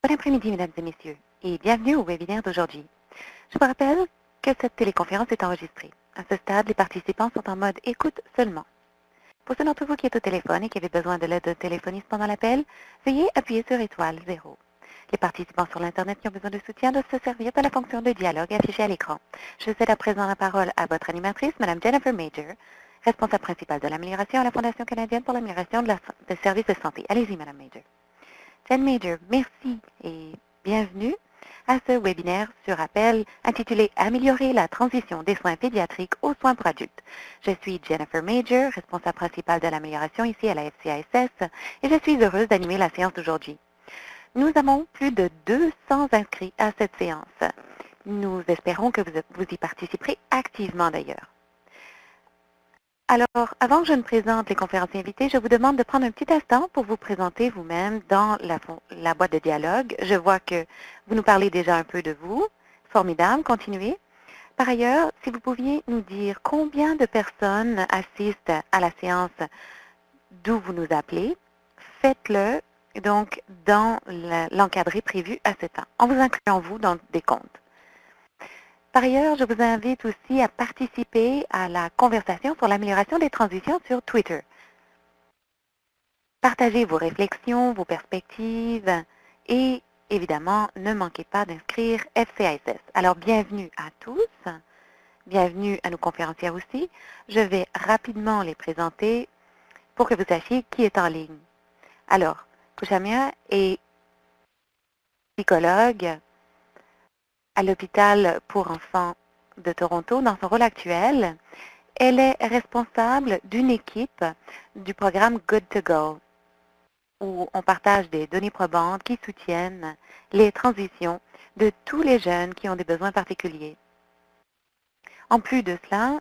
Bon après-midi, mesdames et messieurs, et bienvenue au webinaire d'aujourd'hui. Je vous rappelle que cette téléconférence est enregistrée. À ce stade, les participants sont en mode écoute seulement. Pour ceux d'entre vous qui êtes au téléphone et qui avez besoin de l'aide d'un téléphoniste pendant l'appel, veuillez appuyer sur étoile 0. Les participants sur l'Internet qui ont besoin de soutien doivent se servir de la fonction de dialogue affichée à l'écran. Je cède à présent la parole à votre animatrice, Mme Jennifer Major, responsable principale de l'amélioration à la Fondation canadienne pour l'amélioration des services de santé. Allez-y, Mme Major. Jen Major, merci et bienvenue à ce webinaire sur appel intitulé Améliorer la transition des soins pédiatriques aux soins pour adultes. Je suis Jennifer Major, responsable principale de l'amélioration ici à la FCASS, et je suis heureuse d'animer la séance d'aujourd'hui. Nous avons plus de 200 inscrits à cette séance. Nous espérons que vous y participerez activement d'ailleurs. Alors, avant que je ne présente les conférenciers invités, je vous demande de prendre un petit instant pour vous présenter vous-même dans la boîte de dialogue. Je vois que vous nous parlez déjà un peu de vous. Formidable, continuez. Par ailleurs, si vous pouviez nous dire combien de personnes assistent à la séance d'où vous nous appelez, faites-le donc dans l'encadré prévu à ce temps, en vous incluant vous dans des comptes. Par ailleurs, je vous invite aussi à participer à la conversation sur l'amélioration des transitions sur Twitter. Partagez vos réflexions, vos perspectives et évidemment, ne manquez pas d'inscrire FCISS. Alors, bienvenue à tous, bienvenue à nos conférencières aussi. Je vais rapidement les présenter pour que vous sachiez qui est en ligne. Alors, Kushamia est psychologue à l'hôpital pour enfants de Toronto. Dans son rôle actuel, elle est responsable d'une équipe du programme Good to Go, où on partage des données probantes qui soutiennent les transitions de tous les jeunes qui ont des besoins particuliers. En plus de cela,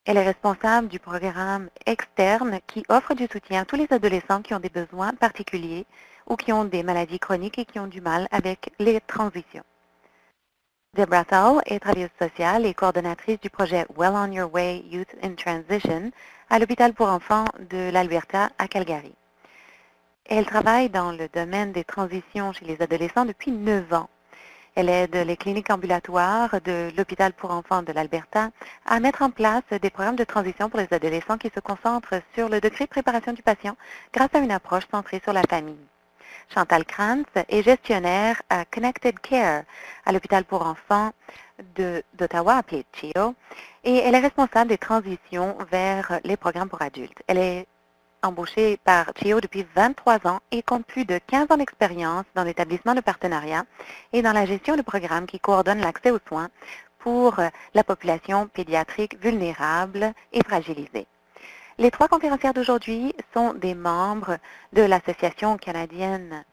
elle est responsable du programme externe qui offre du soutien à tous les adolescents qui ont des besoins particuliers ou qui ont des maladies chroniques et qui ont du mal avec les transitions. Deborah Thal est travailleuse sociale et coordonnatrice du projet Well on Your Way Youth in Transition à l'hôpital pour enfants de l'Alberta à Calgary. Elle travaille dans le domaine des transitions chez les adolescents depuis 9 ans. Elle aide les cliniques ambulatoires de l'hôpital pour enfants de l'Alberta à mettre en place des programmes de transition pour les adolescents qui se concentrent sur le degré de préparation du patient grâce à une approche centrée sur la famille. Chantal Krantz est gestionnaire à Connected Care à l'hôpital pour enfants d'Ottawa, appelé CHEO, et elle est responsable des transitions vers les programmes pour adultes. Elle est embauchée par CHEO depuis 23 ans et compte plus de 15 ans d'expérience dans l'établissement de partenariat et dans la gestion de programmes qui coordonnent l'accès aux soins pour la population pédiatrique vulnérable et fragilisée. Les 3 conférencières d'aujourd'hui sont des membres de l'Association canadienne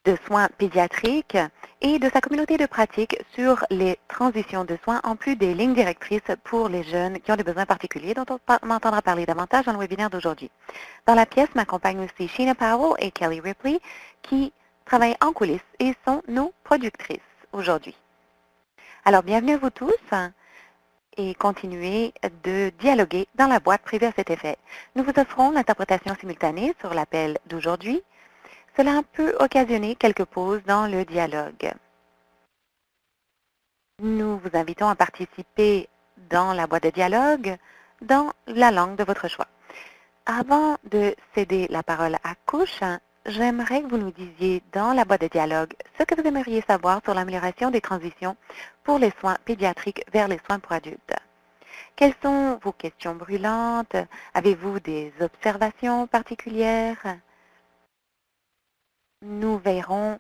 de soins pédiatriques et de sa communauté de pratique sur les transitions de soins, en plus des lignes directrices pour les jeunes qui ont des besoins particuliers, dont on m'entendra parler davantage dans le webinaire d'aujourd'hui. Dans la pièce m'accompagnent aussi Sheena Powell et Kelly Ripley, qui travaillent en coulisses et sont nos productrices aujourd'hui. Alors, bienvenue à vous tous et continuez de dialoguer dans la boîte prévue à cet effet. Nous vous offrons l'interprétation simultanée sur l'appel d'aujourd'hui. Cela peut occasionner quelques pauses dans le dialogue. Nous vous invitons à participer dans la boîte de dialogue dans la langue de votre choix. Avant de céder la parole à Kush, j'aimerais que vous nous disiez dans la boîte de dialogue ce que vous aimeriez savoir sur l'amélioration des transitions pour les soins pédiatriques vers les soins pour adultes. Quelles sont vos questions brûlantes? Avez-vous des observations particulières? Nous veillerons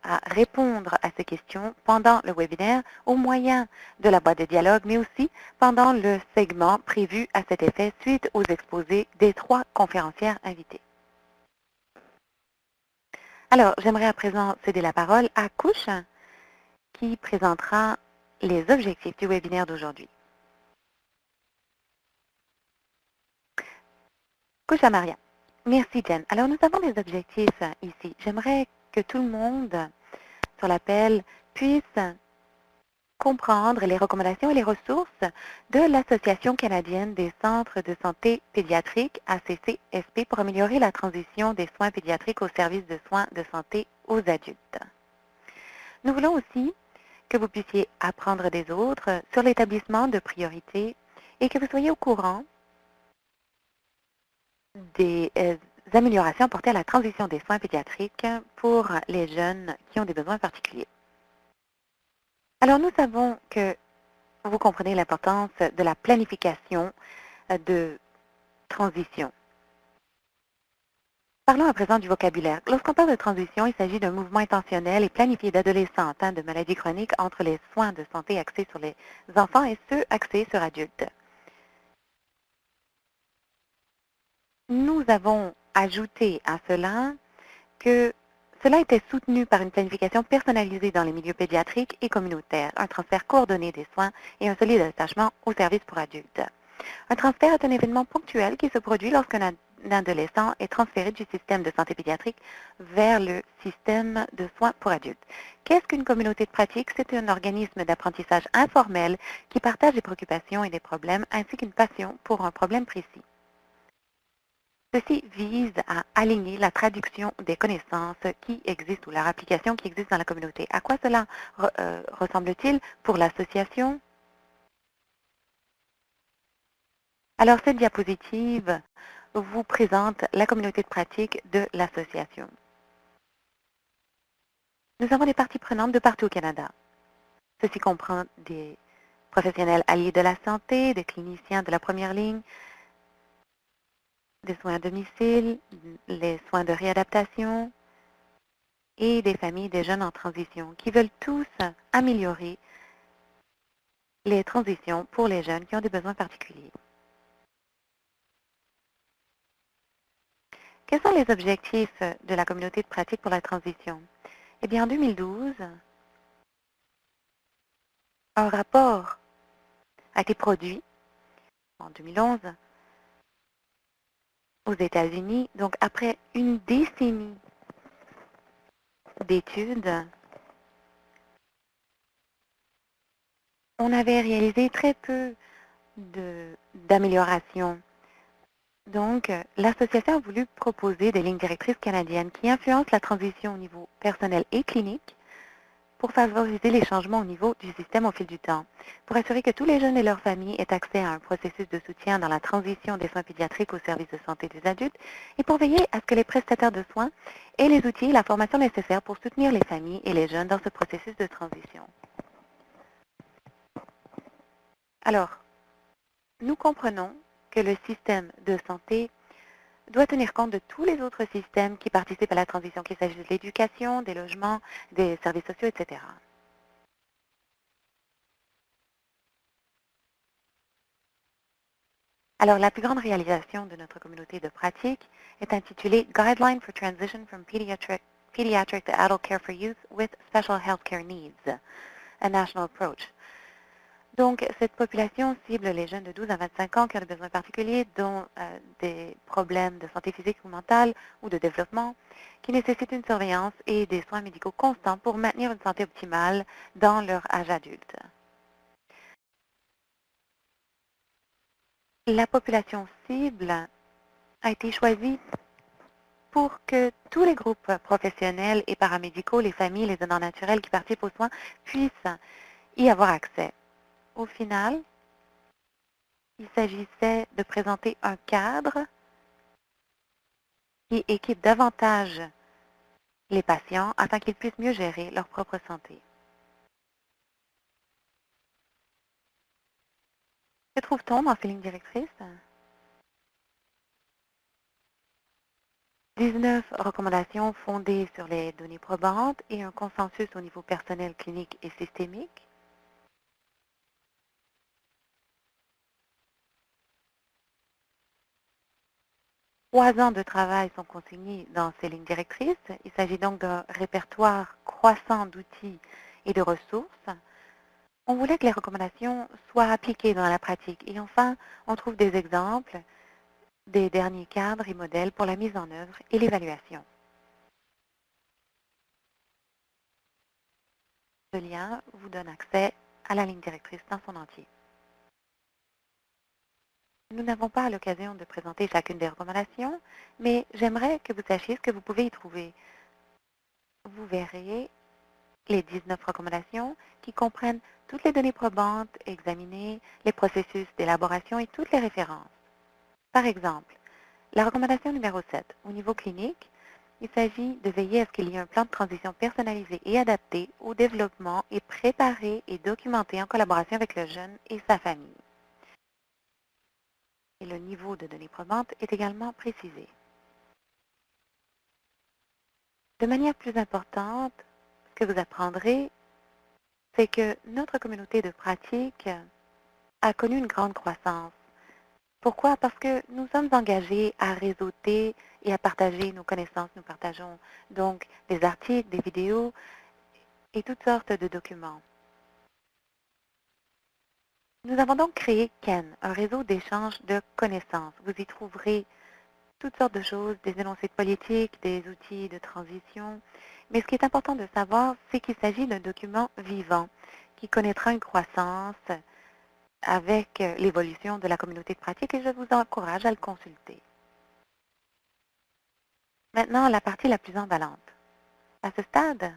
à répondre à ces questions pendant le webinaire au moyen de la boîte de dialogue, mais aussi pendant le segment prévu à cet effet suite aux exposés des 3 conférencières invitées. Alors, j'aimerais à présent céder la parole à Kush, qui présentera les objectifs du webinaire d'aujourd'hui. Kush à Maria. Merci, Jen. Alors, nous avons des objectifs ici. J'aimerais que tout le monde sur l'appel puisse comprendre les recommandations et les ressources de l'Association canadienne des centres de santé pédiatriques, ACCSP, pour améliorer la transition des soins pédiatriques aux services de soins de santé aux adultes. Nous voulons aussi que vous puissiez apprendre des autres sur l'établissement de priorités et que vous soyez au courant des améliorations apportées à la transition des soins pédiatriques pour les jeunes qui ont des besoins particuliers. Alors, nous savons que vous comprenez l'importance de la planification de transition. Parlons à présent du vocabulaire. Lorsqu'on parle de transition, il s'agit d'un mouvement intentionnel et planifié d'adolescents atteints de maladies chroniques entre les soins de santé axés sur les enfants et ceux axés sur adultes. Nous avons ajouté à cela que cela était soutenu par une planification personnalisée dans les milieux pédiatriques et communautaires, un transfert coordonné des soins et un solide attachement aux services pour adultes. Un transfert est un événement ponctuel qui se produit lorsqu'un adolescent est transféré du système de santé pédiatrique vers le système de soins pour adultes. Qu'est-ce qu'une communauté de pratique? C'est un organisme d'apprentissage informel qui partage des préoccupations et des problèmes ainsi qu'une passion pour un problème précis. Ceci vise à aligner la traduction des connaissances qui existent ou leur application qui existe dans la communauté. À quoi cela ressemble-t-il pour l'association? Alors, cette diapositive vous présente la communauté de pratique de l'association. Nous avons des parties prenantes de partout au Canada. Ceci comprend des professionnels alliés de la santé, des cliniciens de la première ligne, des soins à domicile, les soins de réadaptation et des familles des jeunes en transition qui veulent tous améliorer les transitions pour les jeunes qui ont des besoins particuliers. Quels sont les objectifs de la communauté de pratique pour la transition? Eh bien, en 2012, un rapport a été produit en 2011 aux États-Unis. Donc, après une décennie d'études, on avait réalisé très peu d'améliorations. Donc, l'association a voulu proposer des lignes directrices canadiennes qui influencent la transition au niveau personnel et clinique pour favoriser les changements au niveau du système au fil du temps, pour assurer que tous les jeunes et leurs familles aient accès à un processus de soutien dans la transition des soins pédiatriques aux services de santé des adultes et pour veiller à ce que les prestataires de soins aient les outils et la formation nécessaires pour soutenir les familles et les jeunes dans ce processus de transition. Alors, nous comprenons que le système de santé doit tenir compte de tous les autres systèmes qui participent à la transition, qu'il s'agisse de l'éducation, des logements, des services sociaux, etc. Alors, la plus grande réalisation de notre communauté de pratique est intitulée Guideline for Transition from Pediatric to Adult Care for Youth with Special Healthcare Needs, a National Approach. Donc, cette population cible les jeunes de 12 à 25 ans qui ont des besoins particuliers, dont des problèmes de santé physique ou mentale ou de développement, qui nécessitent une surveillance et des soins médicaux constants pour maintenir une santé optimale dans leur âge adulte. La population cible a été choisie pour que tous les groupes professionnels et paramédicaux, les familles, les donneurs naturels qui participent aux soins puissent y avoir accès. Au final, il s'agissait de présenter un cadre qui équipe davantage les patients afin qu'ils puissent mieux gérer leur propre santé. Que trouve-t-on dans ces lignes directrices? 19 recommandations fondées sur les données probantes et un consensus au niveau personnel, clinique et systémique. Trois ans de travail sont consignés dans ces lignes directrices. Il s'agit donc d'un répertoire croissant d'outils et de ressources. On voulait que les recommandations soient appliquées dans la pratique. Et enfin, on trouve des exemples des derniers cadres et modèles pour la mise en œuvre et l'évaluation. Ce lien vous donne accès à la ligne directrice dans son entier. Nous n'avons pas l'occasion de présenter chacune des recommandations, mais j'aimerais que vous sachiez ce que vous pouvez y trouver. Vous verrez les 19 recommandations qui comprennent toutes les données probantes examinées, les processus d'élaboration et toutes les références. Par exemple, la recommandation numéro 7, au niveau clinique, il s'agit de veiller à ce qu'il y ait un plan de transition personnalisé et adapté au développement et préparé et documenté en collaboration avec le jeune et sa famille. Et le niveau de données probantes est également précisé. De manière plus importante, ce que vous apprendrez, c'est que notre communauté de pratique a connu une grande croissance. Pourquoi? Parce que nous sommes engagés à réseauter et à partager nos connaissances. Nous partageons donc des articles, des vidéos et toutes sortes de documents. Nous avons donc créé CAN, un réseau d'échange de connaissances. Vous y trouverez toutes sortes de choses, des énoncés de politique, des outils de transition. Mais ce qui est important de savoir, c'est qu'il s'agit d'un document vivant qui connaîtra une croissance avec l'évolution de la communauté de pratique et je vous encourage à le consulter. Maintenant, la partie la plus emballante. À ce stade,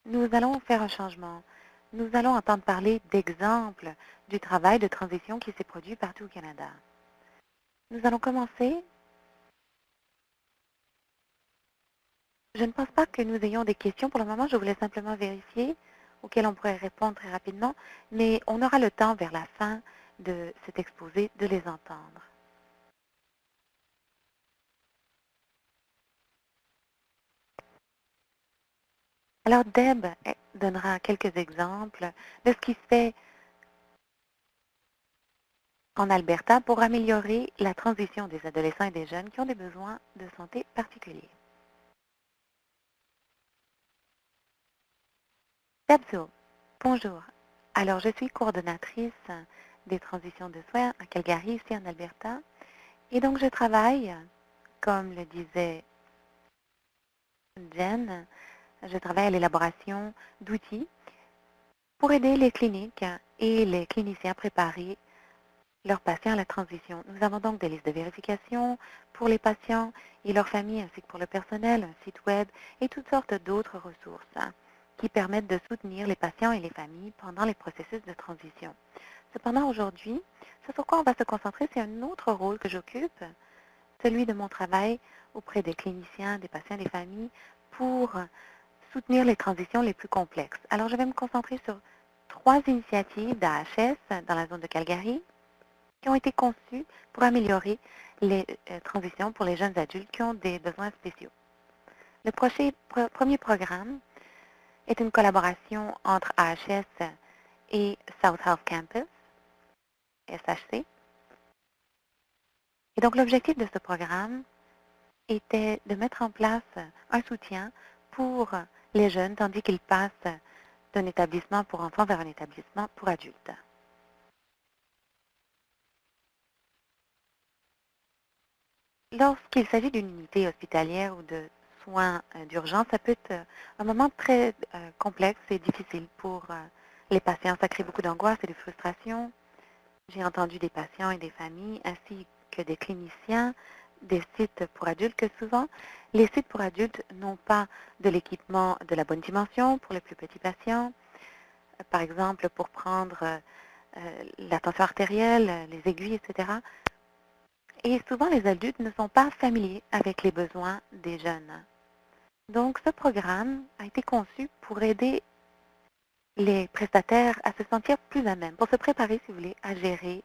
nous allons faire un changement. Nous allons entendre parler d'exemples du travail de transition qui s'est produit partout au Canada. Nous allons commencer. Je ne pense pas que nous ayons des questions pour le moment. Je voulais simplement vérifier auxquelles on pourrait répondre très rapidement, mais on aura le temps vers la fin de cet exposé de les entendre. Alors, Deb donnera quelques exemples de ce qui se fait en Alberta pour améliorer la transition des adolescents et des jeunes qui ont des besoins de santé particuliers. Deb Zul, bonjour. Alors, je suis coordonnatrice des transitions de soins à Calgary, ici en Alberta. Et donc, je travaille, comme le disait Jen, je travaille à l'élaboration d'outils pour aider les cliniques et les cliniciens à préparer leurs patients à la transition. Nous avons donc des listes de vérification pour les patients et leurs familles, ainsi que pour le personnel, un site web et toutes sortes d'autres ressources qui permettent de soutenir les patients et les familles pendant les processus de transition. Cependant, aujourd'hui, ce sur quoi on va se concentrer, c'est un autre rôle que j'occupe, celui de mon travail auprès des cliniciens, des patients et des familles pour soutenir les transitions les plus complexes. Alors, je vais me concentrer sur 3 initiatives d'AHS dans la zone de Calgary qui ont été conçues pour améliorer les transitions pour les jeunes adultes qui ont des besoins spéciaux. Le premier programme est une collaboration entre AHS et South Health Campus, SHC. Et donc, l'objectif de ce programme était de mettre en place un soutien pour les jeunes tandis qu'ils passent d'un établissement pour enfants vers un établissement pour adultes. Lorsqu'il s'agit d'une unité hospitalière ou de soins d'urgence, ça peut être un moment très complexe et difficile pour les patients. Ça crée beaucoup d'angoisse et de frustration. J'ai entendu des patients et des familles ainsi que des cliniciens des sites pour adultes que souvent, les sites pour adultes n'ont pas de l'équipement de la bonne dimension pour les plus petits patients. Par exemple, pour prendre la tension artérielle, les aiguilles, etc. Et souvent, les adultes ne sont pas familiers avec les besoins des jeunes. Donc, ce programme a été conçu pour aider les prestataires à se sentir plus à même, pour se préparer, si vous voulez, à gérer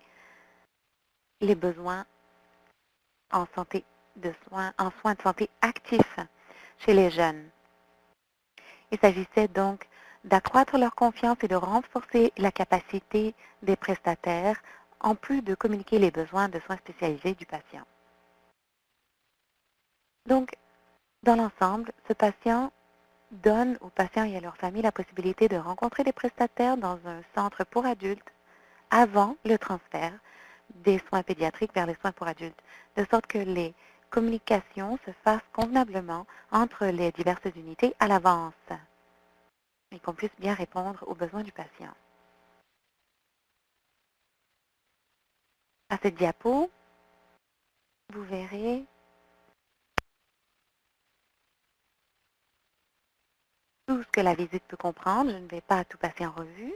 les besoins en santé en soins de santé actifs chez les jeunes. Il s'agissait donc d'accroître leur confiance et de renforcer la capacité des prestataires, en plus de communiquer les besoins de soins spécialisés du patient. Donc, dans l'ensemble, ce patient donne aux patients et à leur famille la possibilité de rencontrer des prestataires dans un centre pour adultes avant le transfert des soins pédiatriques vers les soins pour adultes, de sorte que les communications se fassent convenablement entre les diverses unités à l'avance et qu'on puisse bien répondre aux besoins du patient. À cette diapo, vous verrez tout ce que la visite peut comprendre. Je ne vais pas tout passer en revue.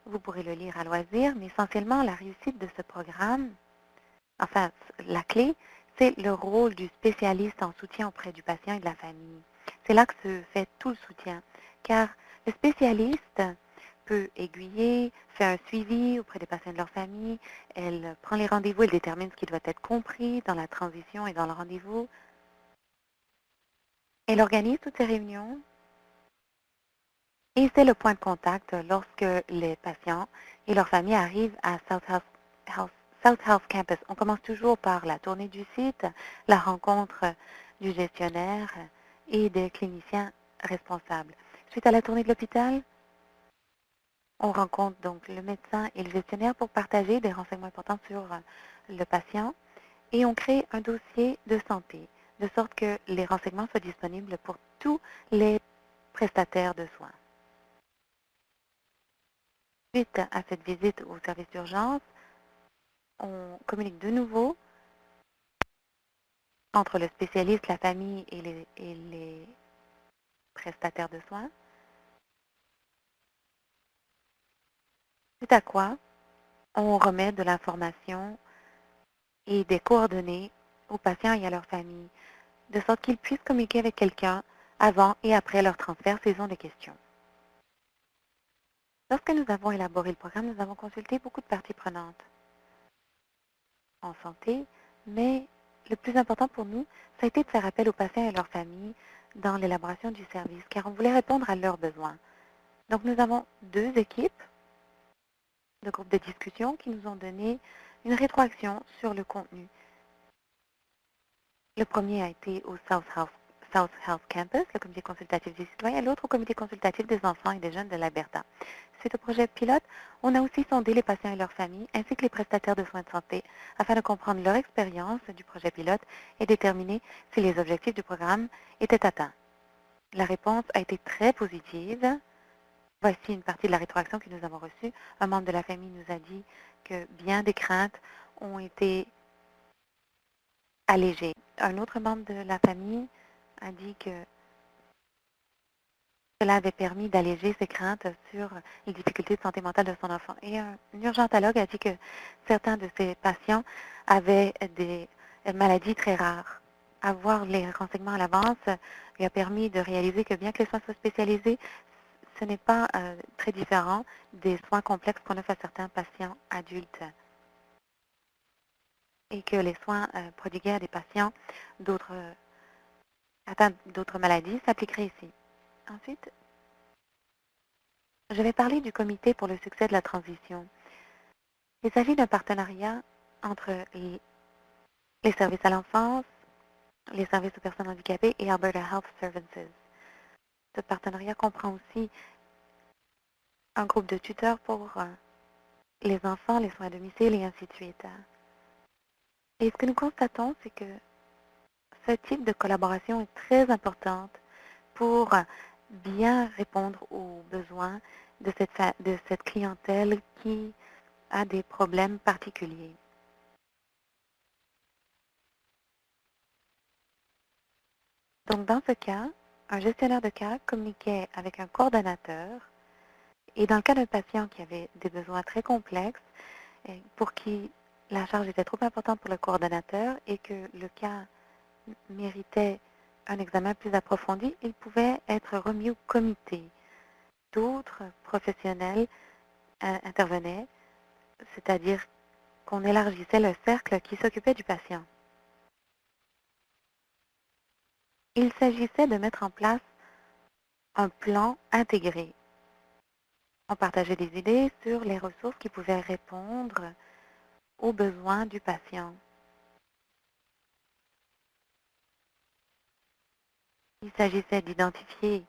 Vous pourrez le lire à loisir, mais essentiellement, la réussite de ce programme, enfin, la clé, c'est le rôle du spécialiste en soutien auprès du patient et de la famille. C'est là que se fait tout le soutien, car le spécialiste peut aiguiller, faire un suivi auprès des patients et de leur famille, elle prend les rendez-vous, elle détermine ce qui doit être compris dans la transition et dans le rendez-vous. Elle organise toutes ces réunions et c'est le point de contact lorsque les patients et leurs familles arrivent à South Health Campus. On commence toujours par la tournée du site, la rencontre du gestionnaire et des cliniciens responsables. Suite à la tournée de l'hôpital, on rencontre donc le médecin et le gestionnaire pour partager des renseignements importants sur le patient et on crée un dossier de santé, de sorte que les renseignements soient disponibles pour tous les prestataires de soins. Suite à cette visite au service d'urgence, on communique de nouveau entre le spécialiste, la famille et les prestataires de soins. Suite à quoi, on remet de l'information et des coordonnées aux patients et à leur famille, de sorte qu'ils puissent communiquer avec quelqu'un avant et après leur transfert s'ils ont des questions. Lorsque nous avons élaboré le programme, nous avons consulté beaucoup de parties prenantes en santé, mais le plus important pour nous, ça a été de faire appel aux patients et à leurs familles dans l'élaboration du service, car on voulait répondre à leurs besoins. Donc nous avons deux équipes de groupes de discussion qui nous ont donné une rétroaction sur le contenu. Le premier a été au South Health Campus, le comité consultatif des citoyens, et l'autre au comité consultatif des enfants et des jeunes de l'Alberta. Suite au projet pilote, on a aussi sondé les patients et leurs familles, ainsi que les prestataires de soins de santé, afin de comprendre leur expérience du projet pilote et déterminer si les objectifs du programme étaient atteints. La réponse a été très positive. Voici une partie de la rétroaction que nous avons reçue. Un membre de la famille nous a dit que bien des craintes ont été allégées. Un autre membre de la famille a dit que cela avait permis d'alléger ses craintes sur les difficultés de santé mentale de son enfant. Et un urgentologue a dit que certains de ses patients avaient des maladies très rares. Avoir les renseignements à l'avance lui a permis de réaliser que bien que les soins soient spécialisés, ce n'est pas très différent des soins complexes qu'on offre à certains patients adultes et que les soins prodigués à des patients atteints d'autres maladies s'appliqueraient ici. Ensuite, je vais parler du comité pour le succès de la transition. Il s'agit d'un partenariat entre les services à l'enfance, les services aux personnes handicapées et Alberta Health Services. Ce partenariat comprend aussi un groupe de tuteurs pour les enfants, les soins à domicile et ainsi de suite. Et ce que nous constatons, c'est que ce type de collaboration est très importante pour bien répondre aux besoins de cette clientèle qui a des problèmes particuliers. Donc, dans ce cas, un gestionnaire de cas communiquait avec un coordonnateur et dans le cas d'un patient qui avait des besoins très complexes, pour qui la charge était trop importante pour le coordonnateur et que le cas méritait un examen plus approfondi, il pouvait être remis au comité. D'autres professionnels intervenaient, c'est-à-dire qu'on élargissait le cercle qui s'occupait du patient. Il s'agissait de mettre en place un plan intégré. On partageait des idées sur les ressources qui pouvaient répondre aux besoins du patient. Il s'agissait d'identifier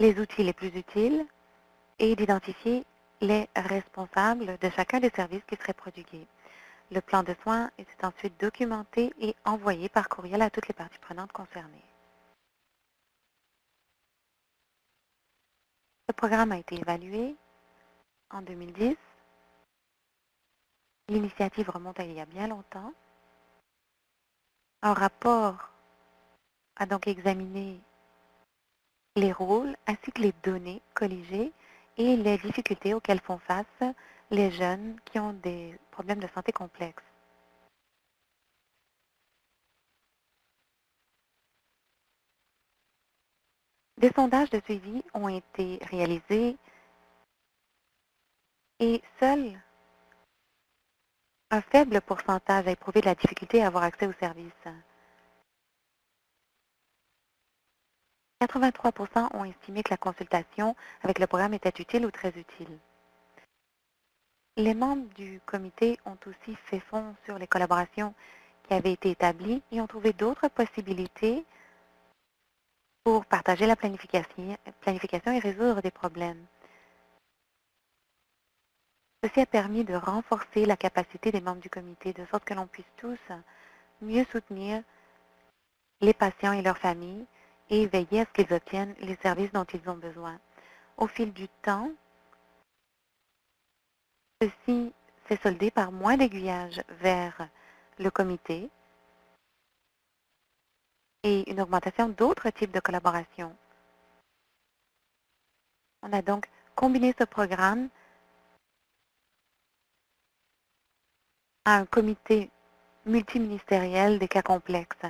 les outils les plus utiles et d'identifier les responsables de chacun des services qui seraient prodigués. Le plan de soins était ensuite documenté et envoyé par courriel à toutes les parties prenantes concernées. Ce programme a été évalué en 2010 L'initiative remonte à il y a bien longtemps. Un rapport a donc examiné les rôles ainsi que les données colligées et les difficultés auxquelles font face les jeunes qui ont des problèmes de santé complexes. Des sondages de suivi ont été réalisés et seul un faible pourcentage a éprouvé de la difficulté à avoir accès aux services. 83% ont estimé que la consultation avec le programme était utile ou très utile. Les membres du comité ont aussi fait fond sur les collaborations qui avaient été établies et ont trouvé d'autres possibilités pour partager la planification et résoudre des problèmes. Ceci a permis de renforcer la capacité des membres du comité, de sorte que l'on puisse tous mieux soutenir les patients et leurs familles et veiller à ce qu'ils obtiennent les services dont ils ont besoin. Au fil du temps, ceci s'est soldé par moins d'aiguillage vers le comité et une augmentation d'autres types de collaboration. On a donc combiné ce programme à un comité multiministériel des cas complexes,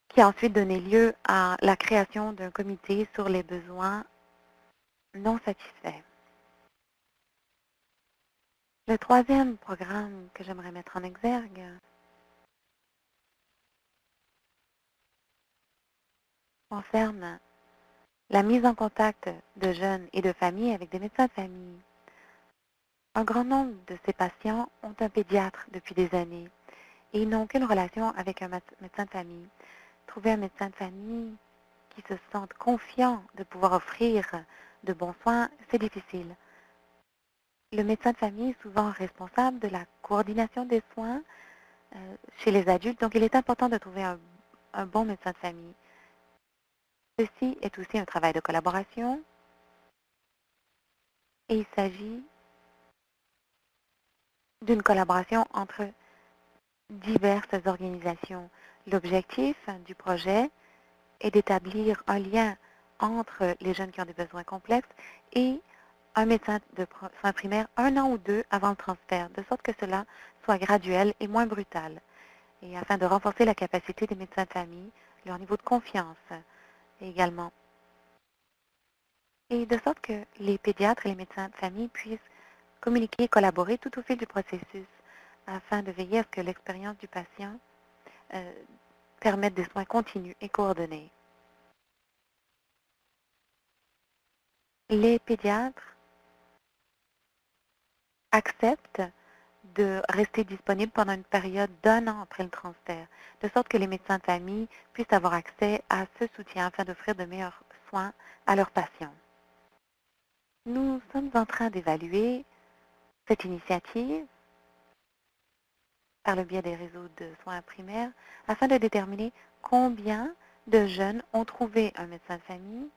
qui a ensuite donné lieu à la création d'un comité sur les besoins non satisfaits. Le troisième programme que j'aimerais mettre en exergue concerne la mise en contact de jeunes et de familles avec des médecins de famille. Un grand nombre de ces patients ont un pédiatre depuis des années et ils n'ont aucune relation avec un médecin de famille. Trouver un médecin de famille qui se sente confiant de pouvoir offrir de bons soins, c'est difficile. Le médecin de famille est souvent responsable de la coordination des soins chez les adultes, donc il est important de trouver un bon médecin de famille. Ceci est aussi un travail de collaboration et il s'agit d'une collaboration entre diverses organisations. L'objectif du projet est d'établir un lien entre les jeunes qui ont des besoins complexes et un médecin de soins primaires 1 an ou 2 avant le transfert, de sorte que cela soit graduel et moins brutal, et afin de renforcer la capacité des médecins de famille, leur niveau de confiance également, et de sorte que les pédiatres et les médecins de famille puissent communiquer et collaborer tout au fil du processus, afin de veiller à ce que l'expérience du patient permette des soins continus et coordonnés. Les pédiatres acceptent de rester disponibles pendant une période d'1 an après le transfert, de sorte que les médecins de famille puissent avoir accès à ce soutien afin d'offrir de meilleurs soins à leurs patients. Nous sommes en train d'évaluer cette initiative par le biais des réseaux de soins primaires afin de déterminer combien de jeunes ont trouvé un médecin de famille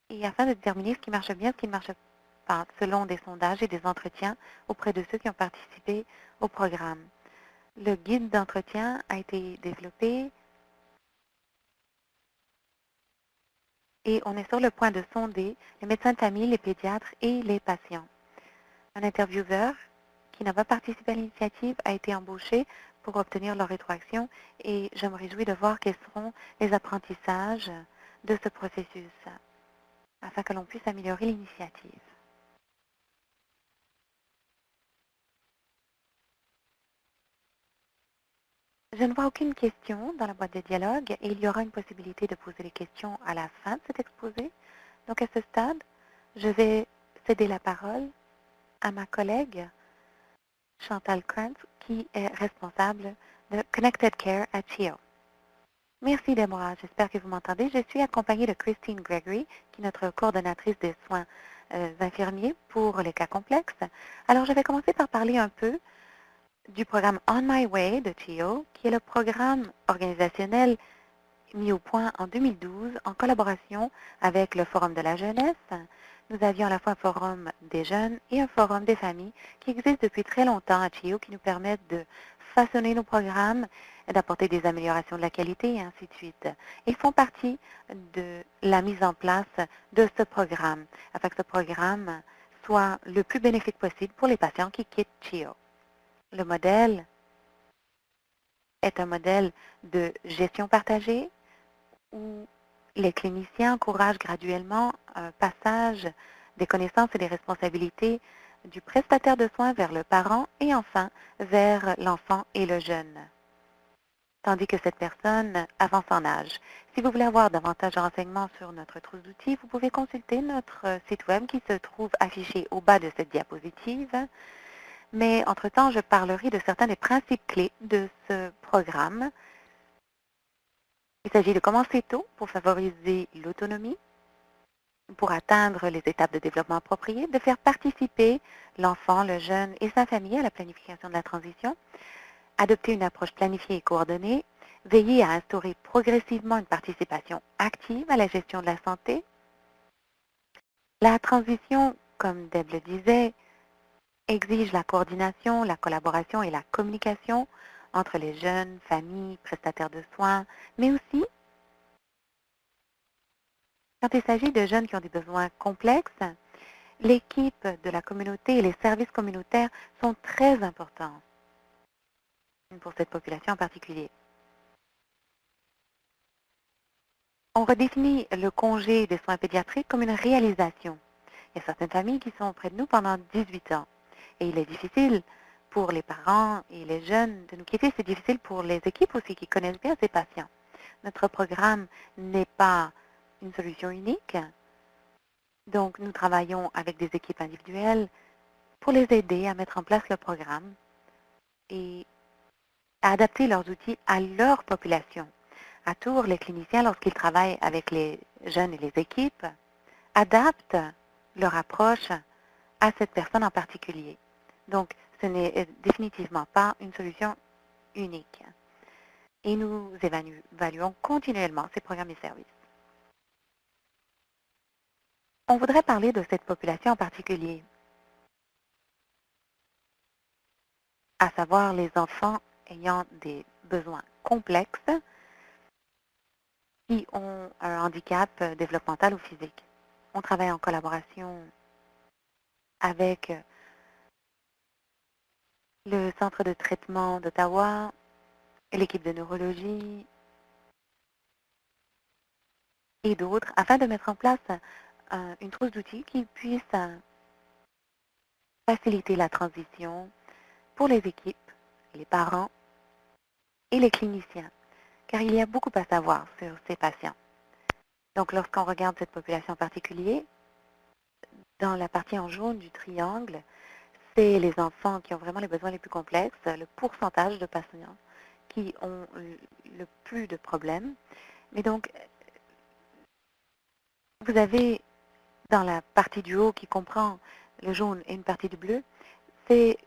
et afin de déterminer ce qui marche bien, ce qui ne marche pas, selon des sondages et des entretiens auprès de ceux qui ont participé au programme. Le guide d'entretien a été développé et on est sur le point de sonder les médecins de famille, les pédiatres et les patients. Un intervieweur qui n'a pas participé à l'initiative a été embauché pour obtenir leur rétroaction et je me réjouis de voir quels seront les apprentissages de ce processus afin que l'on puisse améliorer l'initiative. Je ne vois aucune question dans la boîte de dialogue et il y aura une possibilité de poser les questions à la fin de cet exposé. Donc à ce stade, je vais céder la parole à ma collègue Chantal Krantz, qui est responsable de Connected Care à CHIO. Merci Deborah, j'espère que vous m'entendez. Je suis accompagnée de Christine Gregory, qui est notre coordonnatrice des soins infirmiers pour les cas complexes. Alors je vais commencer par parler un peu du programme On My Way de CHIO, qui est le programme organisationnel mis au point en 2012 en collaboration avec le Forum de la jeunesse, nous avions à la fois un forum des jeunes et un forum des familles qui existent depuis très longtemps à CHIO, qui nous permettent de façonner nos programmes, d'apporter des améliorations de la qualité et ainsi de suite. Ils font partie de la mise en place de ce programme, afin que ce programme soit le plus bénéfique possible pour les patients qui quittent CHIO. Le modèle est un modèle de gestion partagée où les cliniciens encouragent graduellement un passage des connaissances et des responsabilités du prestataire de soins vers le parent et enfin vers l'enfant et le jeune, tandis que cette personne avance en âge. Si vous voulez avoir davantage de renseignements sur notre trousse d'outils, vous pouvez consulter notre site web qui se trouve affiché au bas de cette diapositive. Mais entre-temps, je parlerai de certains des principes clés de ce programme. Il s'agit de commencer tôt pour favoriser l'autonomie, pour atteindre les étapes de développement appropriées, de faire participer l'enfant, le jeune et sa famille à la planification de la transition, adopter une approche planifiée et coordonnée, veiller à instaurer progressivement une participation active à la gestion de la santé. La transition, comme Deb le disait, exige la coordination, la collaboration et la communication entre les jeunes, familles, prestataires de soins, mais aussi quand il s'agit de jeunes qui ont des besoins complexes, l'équipe de la communauté et les services communautaires sont très importants pour cette population en particulier. On redéfinit le congé des soins pédiatriques comme une réalisation. Il y a certaines familles qui sont auprès de nous pendant 18 ans. Et il est difficile pour les parents et les jeunes de nous quitter. C'est difficile pour les équipes aussi qui connaissent bien ces patients. Notre programme n'est pas une solution unique. Donc, nous travaillons avec des équipes individuelles pour les aider à mettre en place le programme et à adapter leurs outils à leur population. À tour, les cliniciens, lorsqu'ils travaillent avec les jeunes et les équipes, adaptent leur approche à cette personne en particulier. Donc, ce n'est définitivement pas une solution unique. Et nous évaluons continuellement ces programmes et services. On voudrait parler de cette population en particulier, à savoir les enfants ayant des besoins complexes qui ont un handicap développemental ou physique. On travaille en collaboration avec le Centre de traitement d'Ottawa et l'équipe de neurologie et d'autres afin de mettre en place une trousse d'outils qui puisse faciliter la transition pour les équipes, les parents et les cliniciens, car il y a beaucoup à savoir sur ces patients. Donc, lorsqu'on regarde cette population en particulier, dans la partie en jaune du triangle, c'est les enfants qui ont vraiment les besoins les plus complexes, le pourcentage de patients qui ont le plus de problèmes. Mais donc, vous avez dans la partie du haut qui comprend le jaune et une partie du bleu, c'est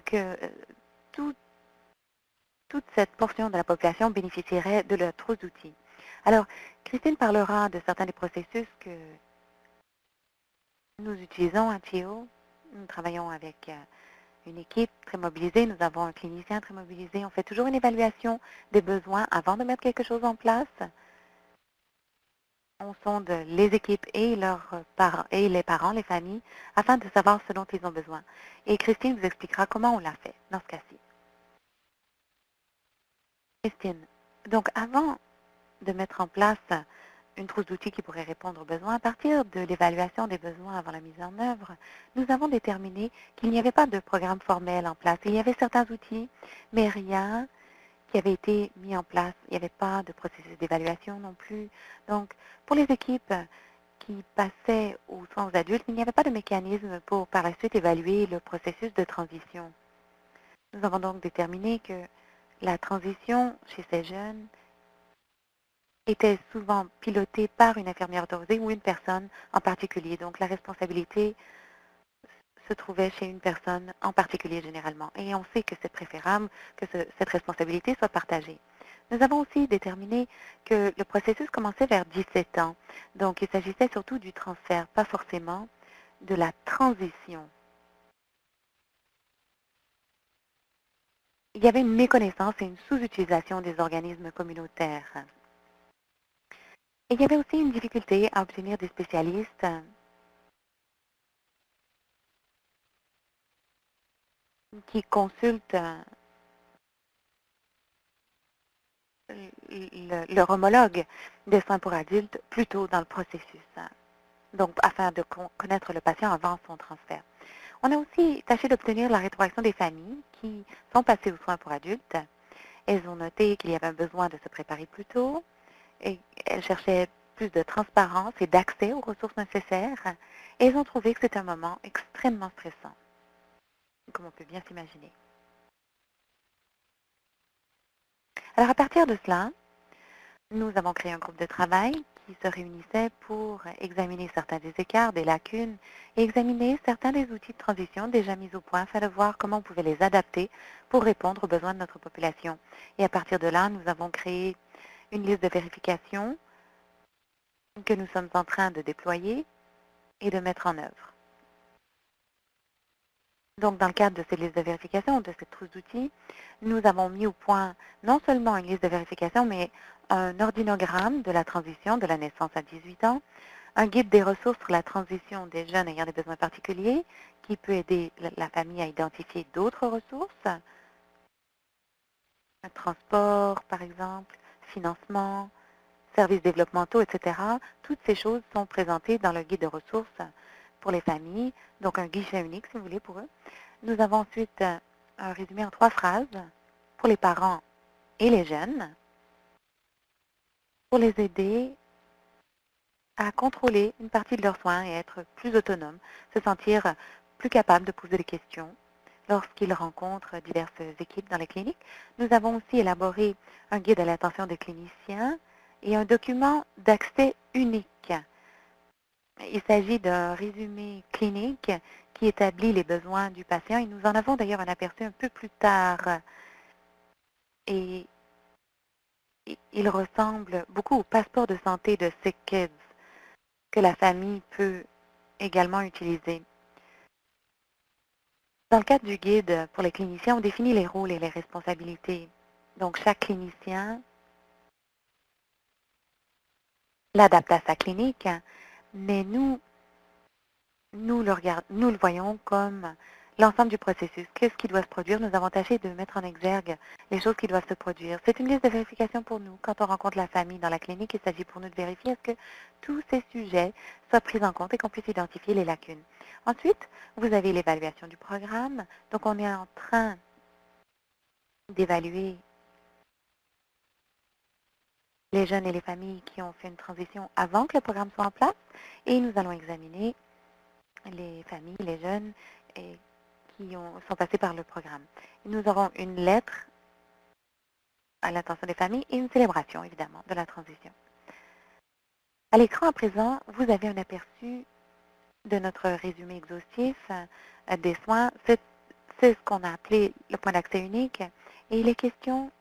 que toute cette portion de la population bénéficierait de la trousse d'outils. Alors, Christine parlera de certains des processus que nous utilisons à TIO. Nous travaillons avec une équipe très mobilisée, nous avons un clinicien très mobilisé. On fait toujours une évaluation des besoins avant de mettre quelque chose en place. On sonde les équipes et les parents, les familles, afin de savoir ce dont ils ont besoin. Et Christine vous expliquera comment on l'a fait dans ce cas-ci. Christine, donc avant de mettre en place une trousse d'outils qui pourrait répondre aux besoins, à partir de l'évaluation des besoins avant la mise en œuvre, nous avons déterminé qu'il n'y avait pas de programme formel en place. Il y avait certains outils, mais rien qui avait été mis en place. Il n'y avait pas de processus d'évaluation non plus. Donc, pour les équipes qui passaient aux soins aux adultes, il n'y avait pas de mécanisme pour par la suite évaluer le processus de transition. Nous avons donc déterminé que la transition chez ces jeunes était souvent pilotée par une infirmière autorisée ou une personne en particulier. Donc, la responsabilité se trouvait chez une personne en particulier généralement. Et on sait que c'est préférable que cette responsabilité soit partagée. Nous avons aussi déterminé que le processus commençait vers 17 ans. Donc, il s'agissait surtout du transfert, pas forcément de la transition. Il y avait une méconnaissance et une sous-utilisation des organismes communautaires. Et il y avait aussi une difficulté à obtenir des spécialistes qui consultent leur homologue des soins pour adultes plus tôt dans le processus, donc afin de connaître le patient avant son transfert. On a aussi tâché d'obtenir la rétroaction des familles qui sont passées aux soins pour adultes. Elles ont noté qu'il y avait un besoin de se préparer plus tôt et elles cherchaient plus de transparence et d'accès aux ressources nécessaires. Et elles ont trouvé que c'était un moment extrêmement stressant, comme on peut bien s'imaginer. Alors à partir de cela, nous avons créé un groupe de travail qui se réunissait pour examiner certains des écarts, des lacunes et examiner certains des outils de transition déjà mis au point afin de voir comment on pouvait les adapter pour répondre aux besoins de notre population. Et à partir de là, nous avons créé une liste de vérification que nous sommes en train de déployer et de mettre en œuvre. Donc, dans le cadre de cette liste de vérification, de cette trousse d'outils, nous avons mis au point non seulement une liste de vérification, mais un ordinogramme de la transition de la naissance à 18 ans, un guide des ressources sur la transition des jeunes ayant des besoins particuliers qui peut aider la famille à identifier d'autres ressources, un transport par exemple, financement, services développementaux, etc. Toutes ces choses sont présentées dans le guide de ressources pour les familles, donc un guichet unique si vous voulez pour eux. Nous avons ensuite un résumé en 3 phrases pour les parents et les jeunes pour les aider à contrôler une partie de leurs soins et être plus autonomes, se sentir plus capables de poser des questions lorsqu'ils rencontrent diverses équipes dans les cliniques. Nous avons aussi élaboré un guide à l'attention des cliniciens et un document d'accès unique. Il s'agit d'un résumé clinique qui établit les besoins du patient et nous en avons d'ailleurs un aperçu un peu plus tard. Et il ressemble beaucoup au passeport de santé de Sick Kids que la famille peut également utiliser. Dans le cadre du guide pour les cliniciens, on définit les rôles et les responsabilités. Donc, chaque clinicien l'adapte à sa clinique, mais nous le voyons comme l'ensemble du processus. Qu'est-ce qui doit se produire? Nous avons tâché de mettre en exergue les choses qui doivent se produire. C'est une liste de vérification pour nous. Quand on rencontre la famille dans la clinique, il s'agit pour nous de vérifier est-ce que tous ces sujets soient pris en compte et qu'on puisse identifier les lacunes. Ensuite, vous avez l'évaluation du programme. Donc, on est en train d'évaluer les jeunes et les familles qui ont fait une transition avant que le programme soit en place. Et nous allons examiner les familles, les jeunes et qui sont passés par le programme. Nous aurons une lettre à l'attention des familles et une célébration, évidemment, de la transition. À l'écran à présent, vous avez un aperçu de notre résumé exhaustif des soins. C'est ce qu'on a appelé le point d'accès unique. Et il est question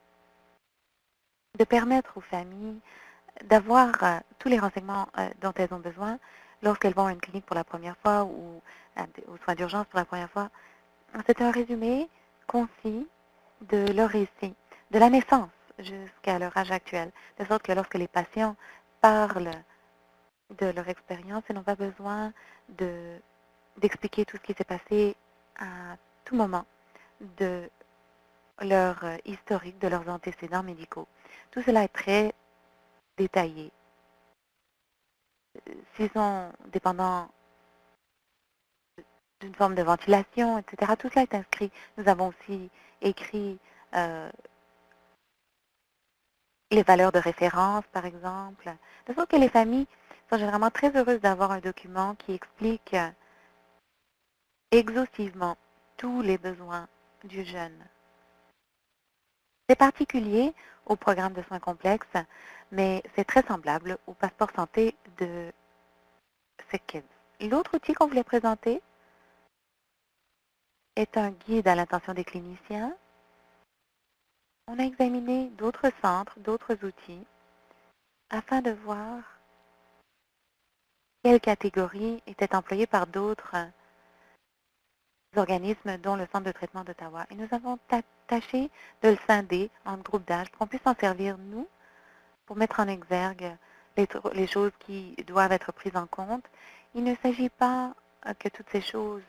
de permettre aux familles d'avoir tous les renseignements dont elles ont besoin lorsqu'elles vont à une clinique pour la première fois ou aux soins d'urgence pour la première fois. C'est un résumé concis de leur récit, de la naissance jusqu'à leur âge actuel, de sorte que lorsque les patients parlent de leur expérience, ils n'ont pas besoin d'expliquer tout ce qui s'est passé à tout moment de leur historique, de leurs antécédents médicaux. Tout cela est très détaillé. S'ils sont dépendants d'une forme de ventilation, etc., tout cela est inscrit. Nous avons aussi écrit les valeurs de référence, par exemple, de sorte que les familles sont généralement très heureuses d'avoir un document qui explique exhaustivement tous les besoins du jeune. C'est particulier au programme de soins complexes, mais c'est très semblable au passeport santé de Sick Kids. L'autre outil qu'on voulait présenter est un guide à l'intention des cliniciens on a examiné d'autres centres, d'autres outils, afin de voir quelles catégories étaient employées par d'autres organismes, dont le Centre de traitement d'Ottawa. Et nous avons tâché de le scinder en groupes d'âge pour qu'on puisse s'en servir, nous, pour mettre en exergue les choses qui doivent être prises en compte. Il ne s'agit pas que toutes ces choses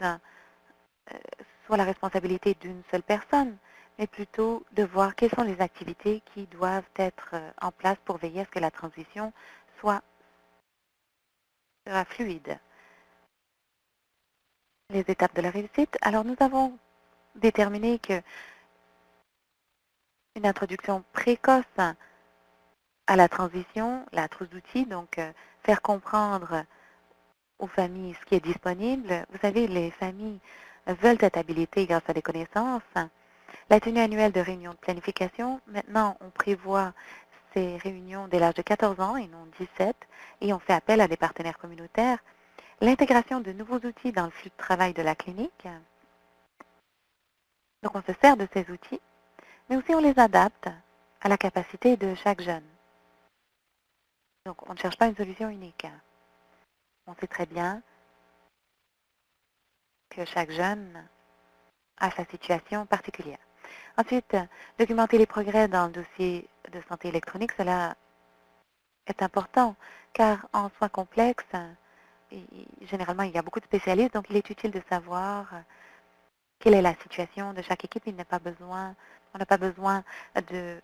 soient la responsabilité d'une seule personne, mais plutôt de voir quelles sont les activités qui doivent être en place pour veiller à ce que la transition sera fluide. Les étapes de la réussite. Alors, nous avons déterminé qu'une introduction précoce à la transition, la trousse d'outils, donc faire comprendre aux familles ce qui est disponible. Vous savez, les familles veulent être habilitées grâce à des connaissances. La tenue annuelle de réunions de planification, maintenant, on prévoit ces réunions dès l'âge de 14 ans et non 17, et on fait appel à des partenaires communautaires. L'intégration de nouveaux outils dans le flux de travail de la clinique. Donc, on se sert de ces outils, mais aussi on les adapte à la capacité de chaque jeune. Donc, on ne cherche pas une solution unique. On sait très bien que chaque jeune a sa situation particulière. Ensuite, documenter les progrès dans le dossier de santé électronique, cela est important, car en soins complexes, généralement, il y a beaucoup de spécialistes, donc il est utile de savoir quelle est la situation de chaque équipe. On n'a pas besoin de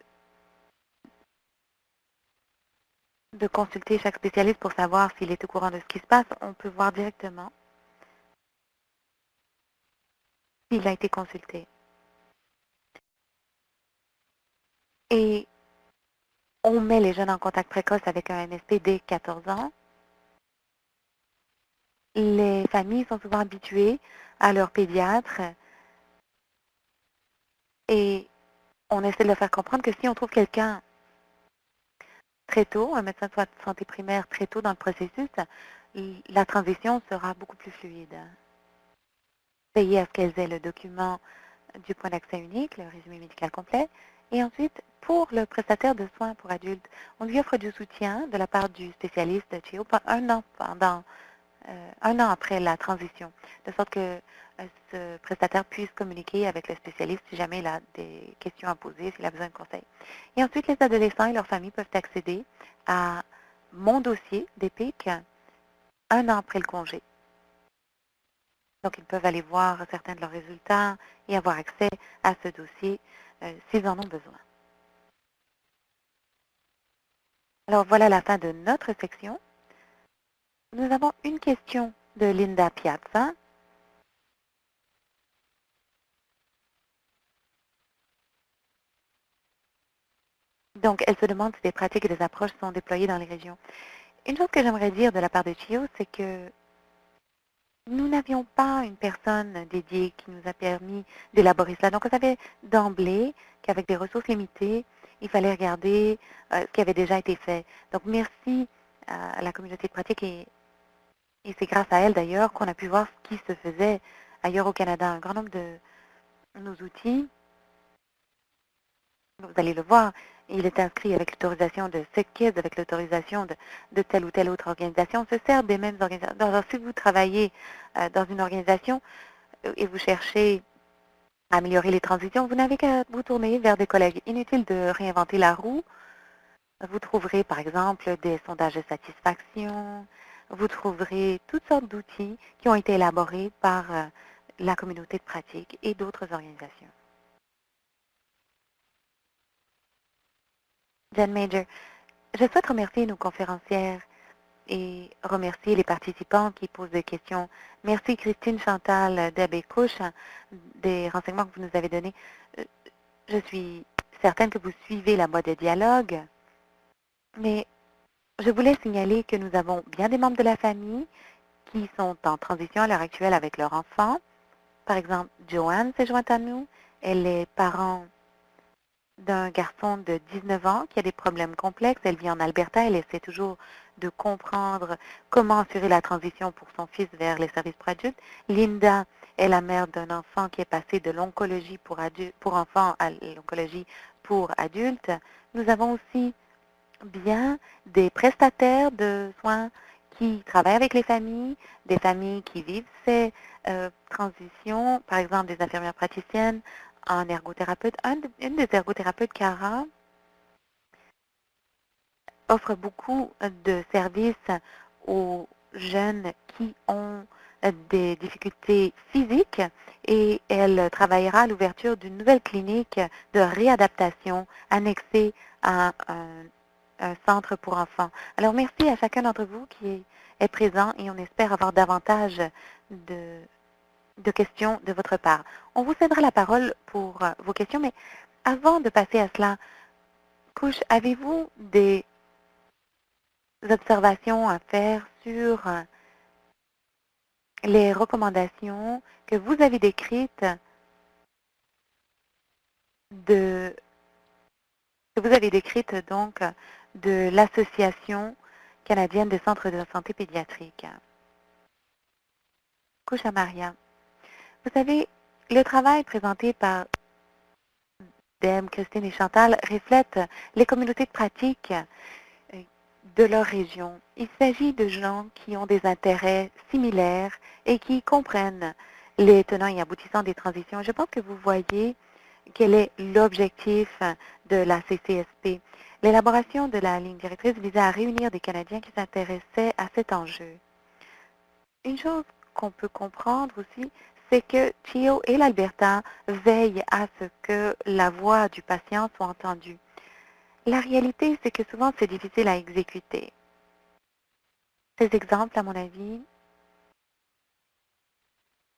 consulter chaque spécialiste pour savoir s'il est au courant de ce qui se passe. On peut voir directement s'il a été consulté. Et on met les jeunes en contact précoce avec un MSP dès 14 ans. Les familles sont souvent habituées à leur pédiatre et on essaie de leur faire comprendre que si on trouve quelqu'un très tôt, un médecin de santé primaire très tôt dans le processus, la transition sera beaucoup plus fluide. Veiller à ce qu'elles aient le document du point d'accès unique, le résumé médical complet. Et ensuite, pour le prestataire de soins pour adultes, on lui offre du soutien de la part du spécialiste CHEO pendant un an après la transition, de sorte que ce prestataire puisse communiquer avec le spécialiste si jamais il a des questions à poser, s'il a besoin de conseils. Et ensuite, les adolescents et leurs familles peuvent accéder à mon dossier d'EPIC un an après le congé. Donc, ils peuvent aller voir certains de leurs résultats et avoir accès à ce dossier s'ils en ont besoin. Alors, voilà la fin de notre section. Nous avons une question de Linda Piazza. Donc, elle se demande si des pratiques et des approches sont déployées dans les régions. Une chose que j'aimerais dire de la part de CHEO, c'est que nous n'avions pas une personne dédiée qui nous a permis d'élaborer cela. Donc, on savait d'emblée qu'avec des ressources limitées, il fallait regarder ce qui avait déjà été fait. Donc, merci à la communauté de pratique et c'est grâce à elle d'ailleurs qu'on a pu voir ce qui se faisait ailleurs au Canada. Un grand nombre de nos outils, vous allez le voir, il est inscrit avec l'autorisation de SecKids, avec l'autorisation de telle ou telle autre organisation. On se sert des mêmes organisations. Alors, si vous travaillez dans une organisation et vous cherchez à améliorer les transitions, vous n'avez qu'à vous tourner vers des collègues. Inutile de réinventer la roue. Vous trouverez par exemple des sondages de satisfaction. Vous trouverez toutes sortes d'outils qui ont été élaborés par la communauté de pratique et d'autres organisations. Jen Major, je souhaite remercier nos conférencières et remercier les participants qui posent des questions. Merci Christine Chantal Debé-Couche des renseignements que vous nous avez donnés. Je suis certaine que vous suivez la boîte de dialogue, mais je voulais signaler que nous avons bien des membres de la famille qui sont en transition à l'heure actuelle avec leur enfant. Par exemple, Joanne s'est jointe à nous. Elle est parent d'un garçon de 19 ans qui a des problèmes complexes. Elle vit en Alberta. Elle essaie toujours de comprendre comment assurer la transition pour son fils vers les services pour adultes. Linda est la mère d'un enfant qui est passé de l'oncologie pour enfants à l'oncologie pour adultes. Nous avons aussi bien des prestataires de soins qui travaillent avec les familles, des familles qui vivent ces transitions, par exemple des infirmières praticiennes, un ergothérapeute. Une des ergothérapeutes, Cara, offre beaucoup de services aux jeunes qui ont des difficultés physiques et elle travaillera à l'ouverture d'une nouvelle clinique de réadaptation annexée à un centre pour enfants. Alors, merci à chacun d'entre vous qui est présent et on espère avoir davantage de, de questions de votre part. On vous cédera la parole pour vos questions, mais avant de passer à cela, Couche, avez-vous des observations à faire sur les recommandations que vous avez décrites de que vous avez décrites donc de l'Association canadienne des centres de santé pédiatrique? Couche à Maria. Vous savez, le travail présenté par Deb, Christine et Chantal reflète les communautés de pratique de leur région. Il s'agit de gens qui ont des intérêts similaires et qui comprennent les tenants et aboutissants des transitions. Je pense que vous voyez quel est l'objectif de la CCSP. L'élaboration de la ligne directrice visait à réunir des Canadiens qui s'intéressaient à cet enjeu. Une chose qu'on peut comprendre aussi, c'est que TIO et l'Alberta veillent à ce que la voix du patient soit entendue. La réalité, c'est que souvent, c'est difficile à exécuter. Ces exemples, à mon avis,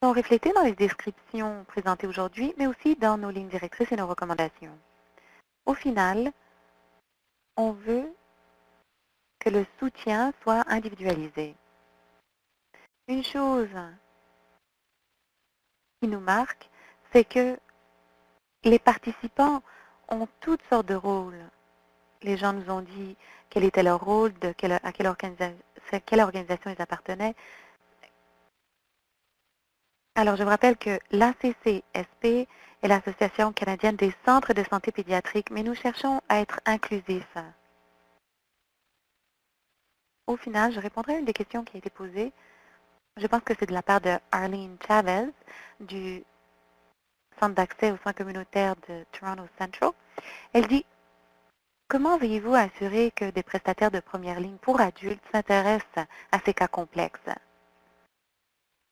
sont reflétés dans les descriptions présentées aujourd'hui, mais aussi dans nos lignes directrices et nos recommandations. Au final, on veut que le soutien soit individualisé. Une chose qui nous marque, c'est que les participants ont toutes sortes de rôles. Les gens nous ont dit quel était leur rôle, à quelle organisation ils appartenaient. Alors, je vous rappelle que l'ACCSP est l'Association canadienne des centres de santé pédiatrique, mais nous cherchons à être inclusifs. Au final, je répondrai à une des questions qui a été posée. Je pense que c'est de la part de Arlene Chavez du Centre d'accès aux soins communautaires de Toronto Central. Elle dit, comment veillez-vous à assurer que des prestataires de première ligne pour adultes s'intéressent à ces cas complexes?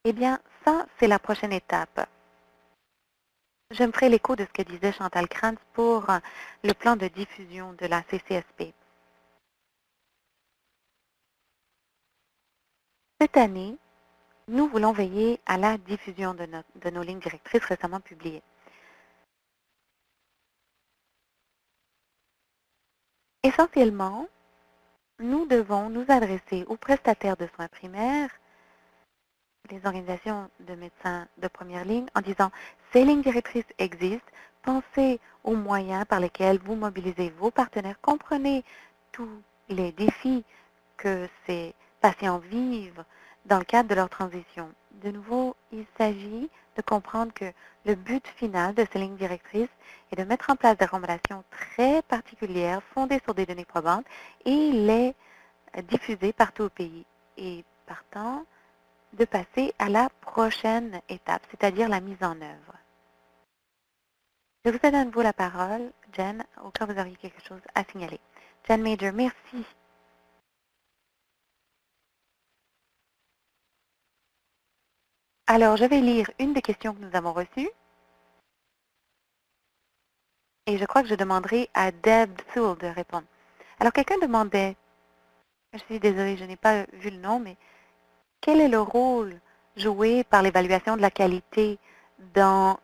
Eh bien, ça, c'est la prochaine étape. Je me ferai l'écho de ce que disait Chantal Krantz pour le plan de diffusion de la CCSP. Cette année, nous voulons veiller à la diffusion de nos lignes directrices récemment publiées. Essentiellement, nous devons nous adresser aux prestataires de soins primaires, les organisations de médecins de première ligne, en disant ces lignes directrices existent, pensez aux moyens par lesquels vous mobilisez vos partenaires, comprenez tous les défis que ces patients vivent dans le cadre de leur transition. De nouveau, il s'agit de comprendre que le but final de ces lignes directrices est de mettre en place des recommandations très particulières fondées sur des données probantes et les diffuser partout au pays. Et partant, de passer à la prochaine étape, c'est-à-dire la mise en œuvre. Je vous donne à nouveau la parole, Jen, au cas où vous auriez quelque chose à signaler. Jen Major, merci. Alors, je vais lire une des questions que nous avons reçues et je crois que je demanderai à Deb Sewell de répondre. Alors, quelqu'un demandait, je suis désolée, je n'ai pas vu le nom, mais quel est le rôle joué par l'évaluation de la qualité dans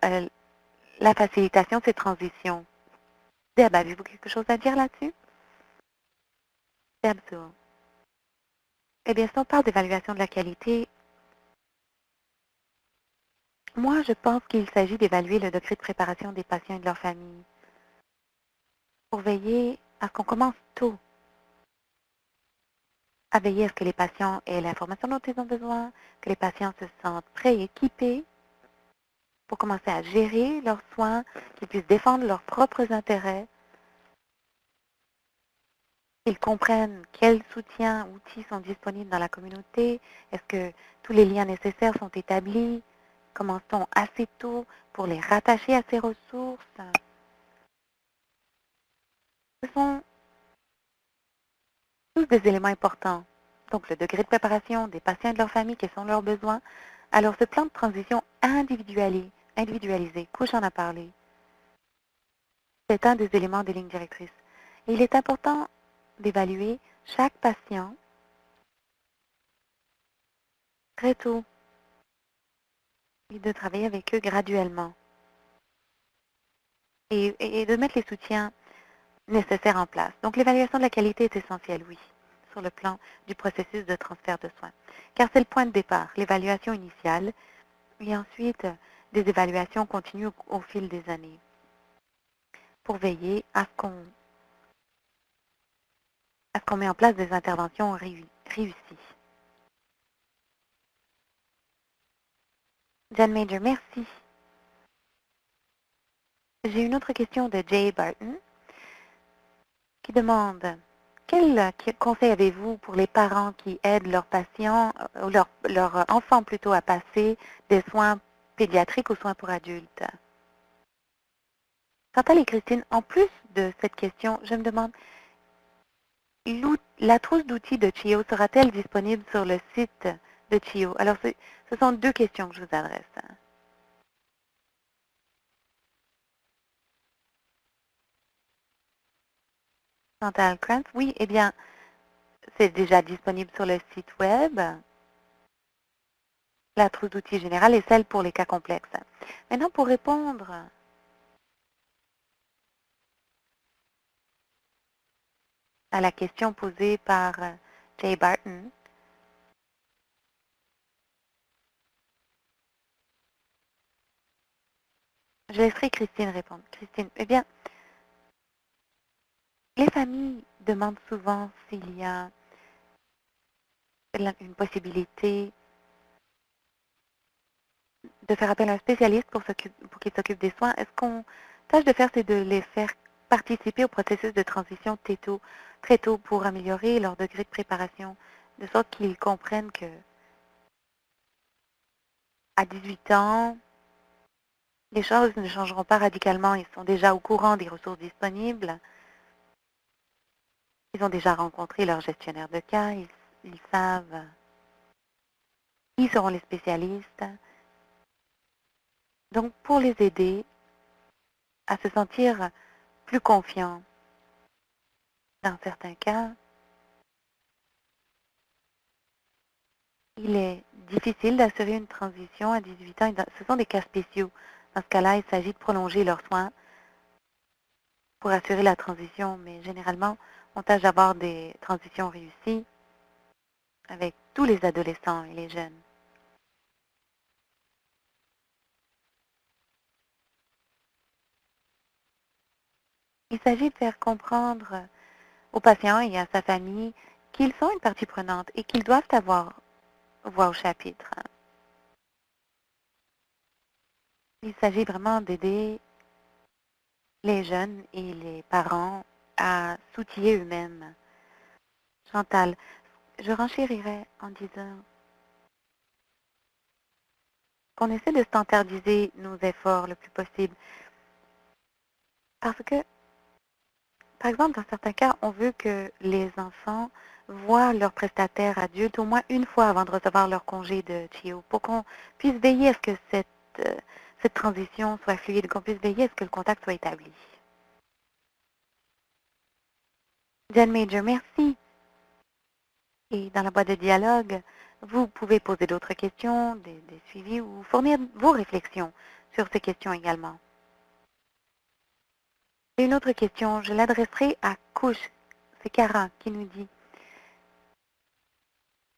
la facilitation de ces transitions? Deb, avez-vous quelque chose à dire là-dessus? Deb Sewell. Eh bien, si on parle d'évaluation de la qualité, moi, je pense qu'il s'agit d'évaluer le degré de préparation des patients et de leur famille. pour veiller à ce qu'on commence tôt, à veiller à ce que les patients aient l'information dont ils ont besoin, que les patients se sentent prêts et équipés pour commencer à gérer leurs soins, qu'ils puissent défendre leurs propres intérêts, qu'ils comprennent quels soutiens, outils sont disponibles dans la communauté, est-ce que tous les liens nécessaires sont établis, commence-t-on assez tôt pour les rattacher à ces ressources. Ce sont tous des éléments importants. Donc, le degré de préparation des patients et de leur famille, quels sont leurs besoins. Alors, ce plan de transition individualisé, Couche en a parlé, c'est un des éléments des lignes directrices. Et il est important d'évaluer chaque patient très tôt et de travailler avec eux graduellement et de mettre les soutiens nécessaires en place. Donc, l'évaluation de la qualité est essentielle, oui, sur le plan du processus de transfert de soins, car c'est le point de départ, l'évaluation initiale, et ensuite des évaluations continues au fil des années pour veiller à ce qu'on met en place des interventions réussies. Jan Major, merci. J'ai une autre question de Jay Barton qui demande quel conseil avez-vous pour les parents qui aident leurs patients, ou leurs enfants plutôt, à passer des soins pédiatriques aux soins pour adultes? Chantal et Christine, en plus de cette question, je me demande, la trousse d'outils de CHIO sera-t-elle disponible sur le site de CHIO? Alors, ce sont deux questions que je vous adresse. Chantal Krantz, oui, eh bien, c'est déjà disponible sur le site web. La trousse d'outils générale est celle pour les cas complexes. Maintenant, pour répondre à la question posée par Jay Barton, je laisserai Christine répondre. Christine, eh bien, les familles demandent souvent s'il y a une possibilité de faire appel à un spécialiste pour qu'il s'occupe des soins. Est-ce qu'on tâche de faire, c'est de les faire participer au processus de transition très tôt pour améliorer leur degré de préparation, de sorte qu'ils comprennent que à 18 ans, les choses ne changeront pas radicalement. Ils sont déjà au courant des ressources disponibles. Ils ont déjà rencontré leur gestionnaire de cas. Ils savent qui seront les spécialistes. Donc, pour les aider à se sentir plus confiants, dans certains cas, il est difficile d'assurer une transition à 18 ans. Ce sont des cas spéciaux. Dans ce cas-là, il s'agit de prolonger leurs soins pour assurer la transition, mais généralement, on tâche d'avoir des transitions réussies avec tous les adolescents et les jeunes. Il s'agit de faire comprendre au patient et à sa famille qu'ils sont une partie prenante et qu'ils doivent avoir voix au chapitre. Il s'agit vraiment d'aider les jeunes et les parents à s'outiller eux-mêmes. Chantal, je renchérirais en disant qu'on essaie de standardiser nos efforts le plus possible. Parce que, par exemple, dans certains cas, on veut que les enfants voient leurs prestataires adultes au moins une fois avant de recevoir leur congé de CHIO, pour qu'on puisse veiller à ce que cette transition soit fluide, qu'on puisse veiller à ce que le contact soit établi. Jen Major, merci. Et dans la boîte de dialogue, vous pouvez poser d'autres questions, des suivis ou fournir vos réflexions sur ces questions également. Et une autre question, je l'adresserai à Couche. C'est Cara qui nous dit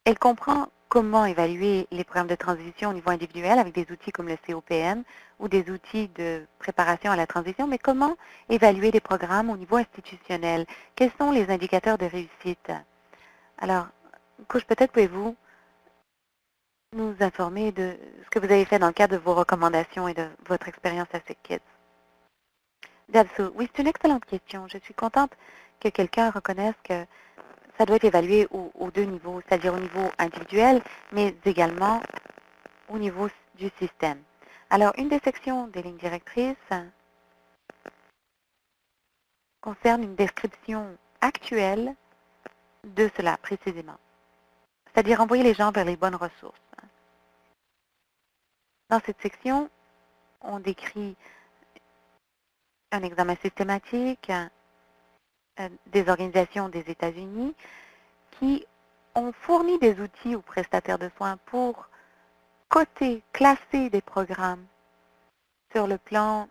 Elle comprend comment évaluer les programmes de transition au niveau individuel avec des outils comme le COPM ou des outils de préparation à la transition, mais comment évaluer les programmes au niveau institutionnel? Quels sont les indicateurs de réussite? Alors, coach, peut-être pouvez-vous nous informer de ce que vous avez fait dans le cadre de vos recommandations et de votre expérience à SickKids? Dabso, oui, c'est une excellente question. Je suis contente que quelqu'un reconnaisse que ça doit être évalué aux deux niveaux, c'est-à-dire au niveau individuel, mais également au niveau du système. Alors, une des sections des lignes directrices concerne une description actuelle de cela précisément, c'est-à-dire envoyer les gens vers les bonnes ressources. Dans cette section, on décrit un examen systématique des organisations des États-Unis qui ont fourni des outils aux prestataires de soins pour coter, classer des programmes sur le plan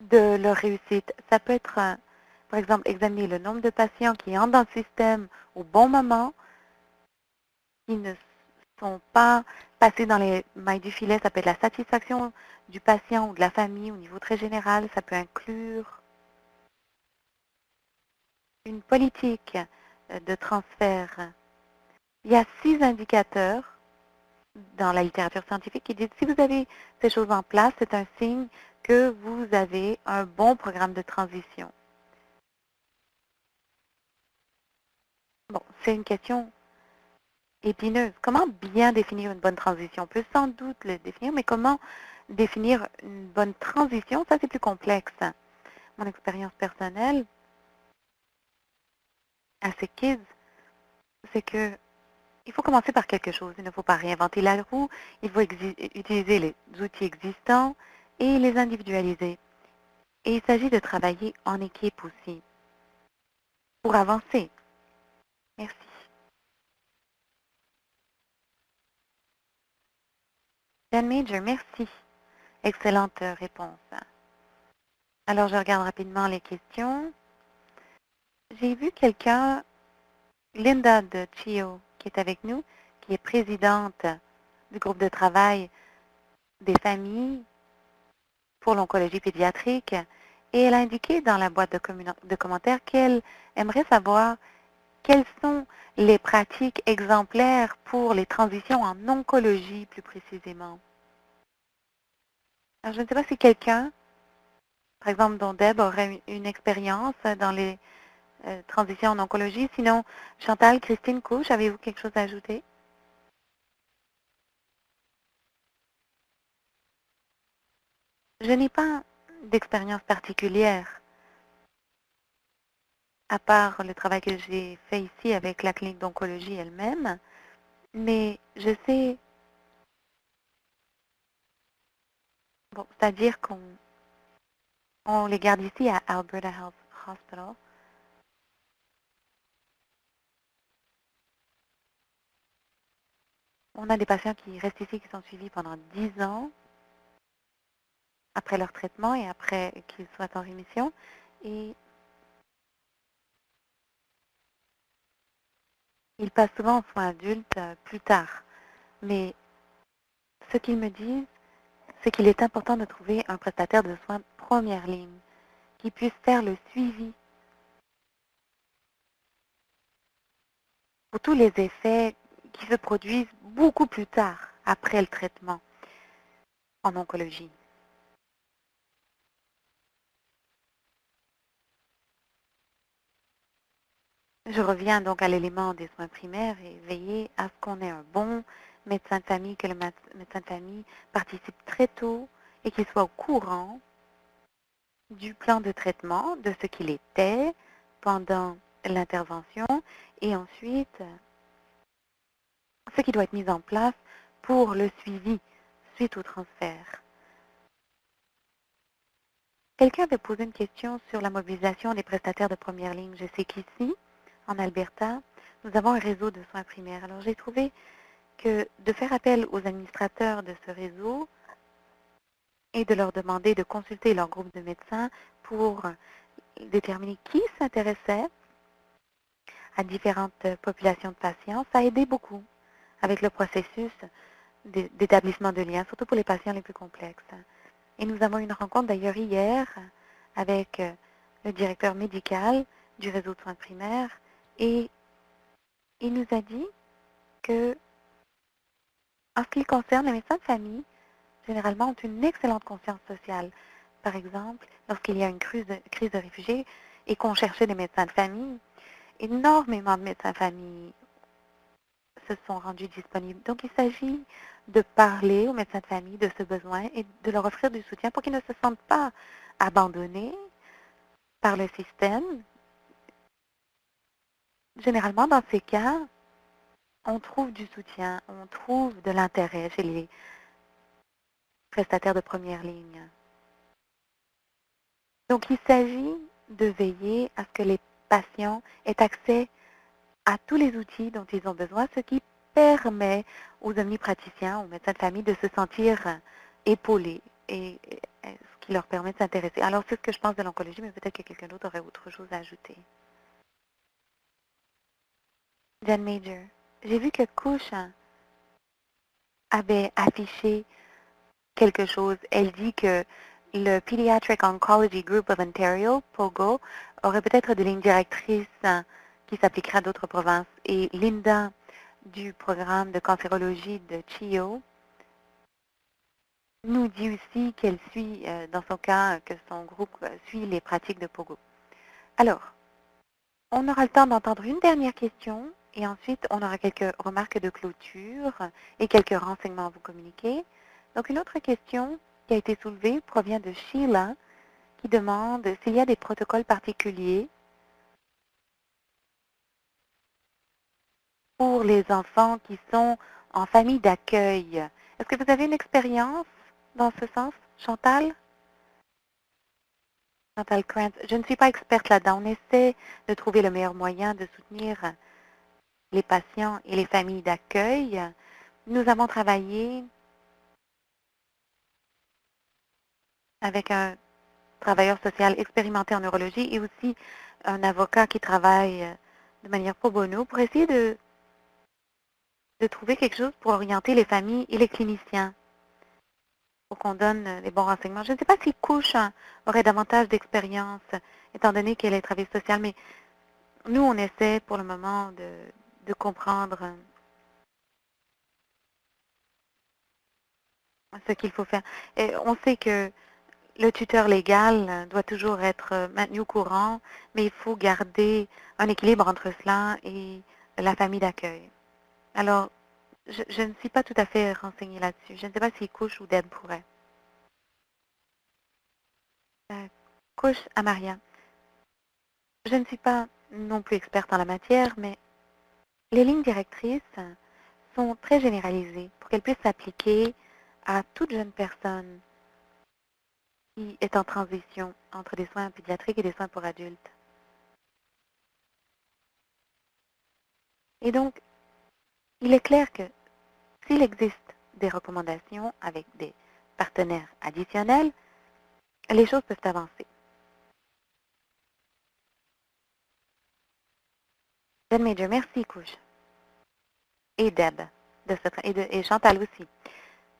de leur réussite. Ça peut être, par exemple, examiner le nombre de patients qui entrent dans le système au bon moment, qui ne sont pas passés dans les mailles du filet. Ça peut être la satisfaction du patient ou de la famille au niveau très général. Ça peut inclure une politique de transfert. Il y a 6 indicateurs dans la littérature scientifique qui disent si vous avez ces choses en place, c'est un signe que vous avez un bon programme de transition. Bon, c'est une question épineuse. Comment bien définir une bonne transition? On peut sans doute le définir, mais comment définir une bonne transition? Ça, c'est plus complexe. Mon expérience personnelle à ces kids, c'est que il faut commencer par quelque chose. Il ne faut pas réinventer la roue. Il faut utiliser les outils existants et les individualiser. Et il s'agit de travailler en équipe aussi pour avancer. Merci. Dan Major, merci. Excellente réponse. Alors, je regarde rapidement les questions. J'ai vu quelqu'un, Linda de Chio, qui est avec nous, qui est présidente du groupe de travail des familles pour l'oncologie pédiatrique. Et elle a indiqué dans la boîte de commentaires qu'elle aimerait savoir quelles sont les pratiques exemplaires pour les transitions en oncologie plus précisément. Alors, je ne sais pas si quelqu'un, par exemple, dont Deb aurait une expérience dans les transitions en oncologie. Sinon, Chantal, Christine, Couche, avez-vous quelque chose à ajouter? Je n'ai pas d'expérience particulière, à part le travail que j'ai fait ici avec la clinique d'oncologie elle-même, mais je sais, bon, c'est-à-dire qu'on les garde ici à Alberta Health Hospital. On a des patients qui restent ici, qui sont suivis pendant 10 ans après leur traitement et après qu'ils soient en rémission. Et ils passent souvent en soins adultes plus tard. Mais ce qu'ils me disent, c'est qu'il est important de trouver un prestataire de soins première ligne qui puisse faire le suivi pour tous les effets qui se produisent beaucoup plus tard, après le traitement en oncologie. Je reviens donc à l'élément des soins primaires et veiller à ce qu'on ait un bon médecin de famille, que le médecin de famille participe très tôt et qu'il soit au courant du plan de traitement, de ce qu'il était pendant l'intervention et ensuite ce qui doit être mis en place pour le suivi suite au transfert. Quelqu'un avait posé une question sur la mobilisation des prestataires de première ligne. Je sais qu'ici, en Alberta, nous avons un réseau de soins primaires. Alors j'ai trouvé que de faire appel aux administrateurs de ce réseau et de leur demander de consulter leur groupe de médecins pour déterminer qui s'intéressait à différentes populations de patients. Ça a aidé beaucoup avec le processus d'établissement de liens, surtout pour les patients les plus complexes. Et nous avons eu une rencontre d'ailleurs hier avec le directeur médical du réseau de soins primaires et il nous a dit que, en ce qui concerne les médecins de famille, généralement ont une excellente conscience sociale. Par exemple, lorsqu'il y a une crise de réfugiés et qu'on cherchait des médecins de famille, énormément de médecins de famille se sont rendus disponibles. Donc, il s'agit de parler aux médecins de famille de ce besoin et de leur offrir du soutien pour qu'ils ne se sentent pas abandonnés par le système. Généralement, dans ces cas, on trouve du soutien, on trouve de l'intérêt chez les prestataires de première ligne. Donc, il s'agit de veiller à ce que les patients aient accès à tous les outils dont ils ont besoin, ce qui permet aux omnipraticiens, aux médecins de famille de se sentir épaulés et ce qui leur permet de s'intéresser. Alors, c'est ce que je pense de l'oncologie, mais peut-être que quelqu'un d'autre aurait autre chose à ajouter. Jen Major, j'ai vu que Couche avait affiché quelque chose. Elle dit que le Pediatric Oncology Group of Ontario, POGO, aurait peut-être des lignes directrices qui s'appliqueraient à d'autres provinces. Et Linda, du programme de cancérologie de CHIO, nous dit aussi qu'elle suit, dans son cas, que son groupe suit les pratiques de POGO. Alors, on aura le temps d'entendre une dernière question et ensuite on aura quelques remarques de clôture et quelques renseignements à vous communiquer. Donc, une autre question qui a été soulevée provient de Sheila qui demande s'il y a des protocoles particuliers pour les enfants qui sont en famille d'accueil. Est-ce que vous avez une expérience dans ce sens, Chantal? Chantal Krantz, je ne suis pas experte là-dedans. On essaie de trouver le meilleur moyen de soutenir les patients et les familles d'accueil. Nous avons travaillé avec un travailleur social expérimenté en neurologie et aussi un avocat qui travaille de manière pro bono pour essayer de trouver quelque chose pour orienter les familles et les cliniciens pour qu'on donne les bons renseignements. Je ne sais pas si Couche aurait davantage d'expérience, étant donné qu'elle est travailleuse sociale, mais nous, on essaie pour le moment de comprendre ce qu'il faut faire. Et on sait que le tuteur légal doit toujours être maintenu au courant, mais il faut garder un équilibre entre cela et la famille d'accueil. Alors, je ne suis pas tout à fait renseignée là-dessus. Je ne sais pas si Couche ou Deb pourrait. Couche à Maria. Je ne suis pas non plus experte en la matière, mais les lignes directrices sont très généralisées pour qu'elles puissent s'appliquer à toute jeune personne qui est en transition entre des soins pédiatriques et des soins pour adultes. Et donc, il est clair que s'il existe des recommandations avec des partenaires additionnels, les choses peuvent avancer. Jen Major, merci, Couche. Et Deb, et Chantal aussi.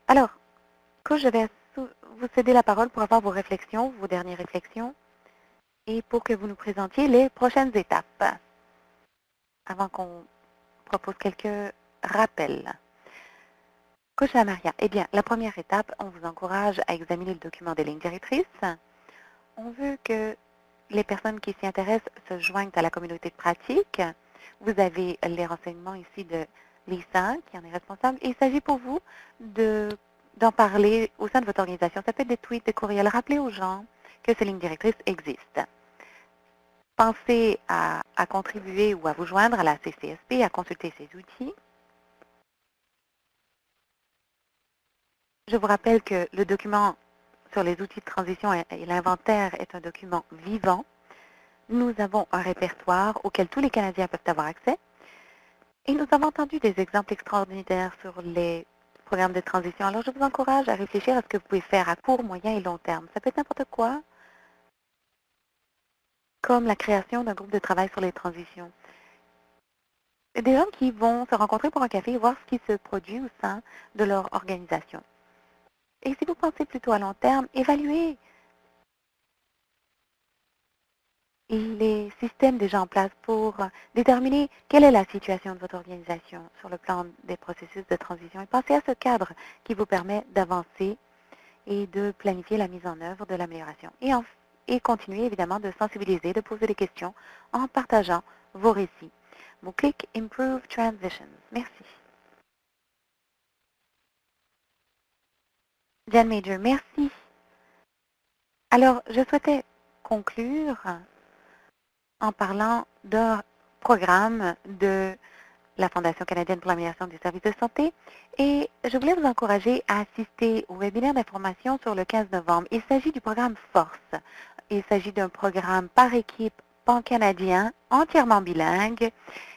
Alors, Couche, je vais vous céder la parole pour avoir vos réflexions, vos dernières réflexions, et pour que vous nous présentiez les prochaines étapes, avant qu'on propose quelques rappels. Couche à Maria. Eh bien, la première étape, on vous encourage à examiner le document des lignes directrices. On veut que les personnes qui s'y intéressent se joignent à la communauté de pratique. Vous avez les renseignements ici de Lisa, qui en est responsable. Et il s'agit pour vous d'en parler au sein de votre organisation. Ça peut être des tweets, des courriels. Rappelez aux gens que ces lignes directrices existent. Pensez à contribuer ou à vous joindre à la CCSP, à consulter ces outils. Je vous rappelle que le document sur les outils de transition et l'inventaire est un document vivant. Nous avons un répertoire auquel tous les Canadiens peuvent avoir accès. Et nous avons entendu des exemples extraordinaires sur les programmes de transition. Alors, je vous encourage à réfléchir à ce que vous pouvez faire à court, moyen et long terme. Ça peut être n'importe quoi, comme la création d'un groupe de travail sur les transitions. des gens qui vont se rencontrer pour un café et voir ce qui se produit au sein de leur organisation. Et si vous pensez plutôt à long terme, évaluez les systèmes déjà en place pour déterminer quelle est la situation de votre organisation sur le plan des processus de transition et pensez à ce cadre qui vous permet d'avancer et de planifier la mise en œuvre de l'amélioration. Et continuez évidemment de sensibiliser, de poser des questions en partageant vos récits. Mon clic Improve Transitions. Merci. Jan Major, merci. Alors, je souhaitais conclure en parlant d'un programme de la Fondation canadienne pour l'amélioration des services de santé et je voulais vous encourager à assister au webinaire d'information sur le 15 novembre. Il s'agit du programme Force. Il s'agit d'un programme par équipe pan-canadien, entièrement bilingue,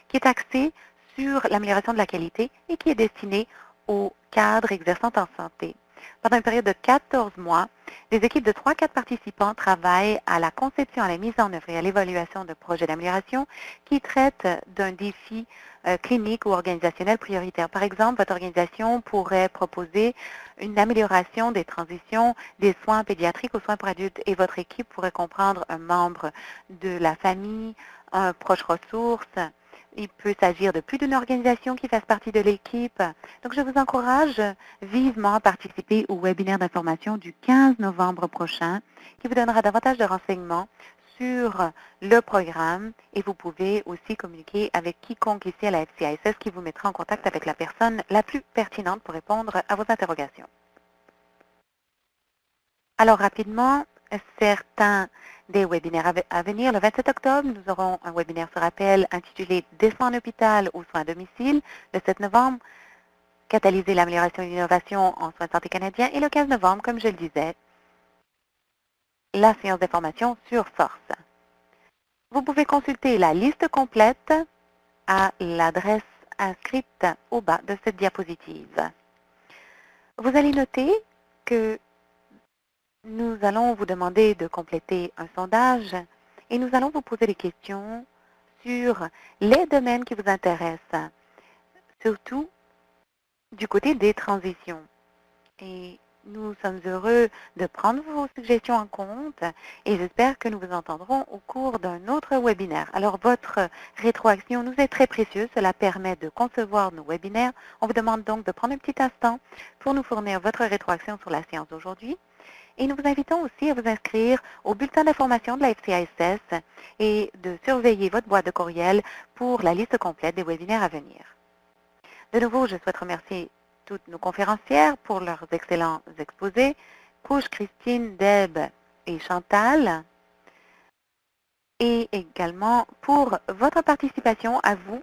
qui est axé sur l'amélioration de la qualité et qui est destiné aux cadres exerçant en santé. Pendant une période de 14 mois, des équipes de 3-4 participants travaillent à la conception, à la mise en œuvre et à l'évaluation de projets d'amélioration qui traitent d'un défi clinique ou organisationnel prioritaire. Par exemple, votre organisation pourrait proposer une amélioration des transitions des soins pédiatriques aux soins pour adultes et votre équipe pourrait comprendre un membre de la famille, un proche ressource. Il peut s'agir de plus d'une organisation qui fasse partie de l'équipe. Donc, je vous encourage vivement à participer au webinaire d'information du 15 novembre prochain qui vous donnera davantage de renseignements sur le programme et vous pouvez aussi communiquer avec quiconque ici à la FCISS qui vous mettra en contact avec la personne la plus pertinente pour répondre à vos interrogations. Alors rapidement, certains des webinaires à venir. Le 27 octobre, nous aurons un webinaire sur appel intitulé Descends en hôpital ou soins à domicile. Le 7 novembre, catalyser l'amélioration et l'innovation en soins de santé canadiens. Et le 15 novembre, comme je le disais, la séance d'information sur Force. Vous pouvez consulter la liste complète à l'adresse inscrite au bas de cette diapositive. Vous allez noter que nous allons vous demander de compléter un sondage et nous allons vous poser des questions sur les domaines qui vous intéressent, surtout du côté des transitions. Et nous sommes heureux de prendre vos suggestions en compte et j'espère que nous vous entendrons au cours d'un autre webinaire. Alors, votre rétroaction nous est très précieuse. Cela permet de concevoir nos webinaires. On vous demande donc de prendre un petit instant pour nous fournir votre rétroaction sur la séance d'aujourd'hui. Et nous vous invitons aussi à vous inscrire au bulletin d'information de la FCISS et de surveiller votre boîte de courriel pour la liste complète des webinaires à venir. De nouveau, je souhaite remercier toutes nos conférencières pour leurs excellents exposés, Couche, Christine, Deb et Chantal, et également pour votre participation à vous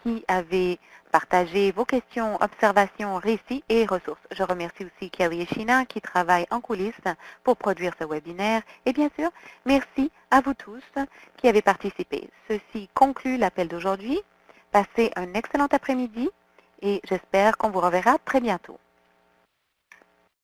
qui avez partagé vos questions, observations, récits et ressources. Je remercie aussi Kelly et Sheena qui travaillent en coulisses pour produire ce webinaire. Et bien sûr, merci à vous tous qui avez participé. Ceci conclut l'appel d'aujourd'hui. Passez un excellent après-midi et j'espère qu'on vous reverra très bientôt.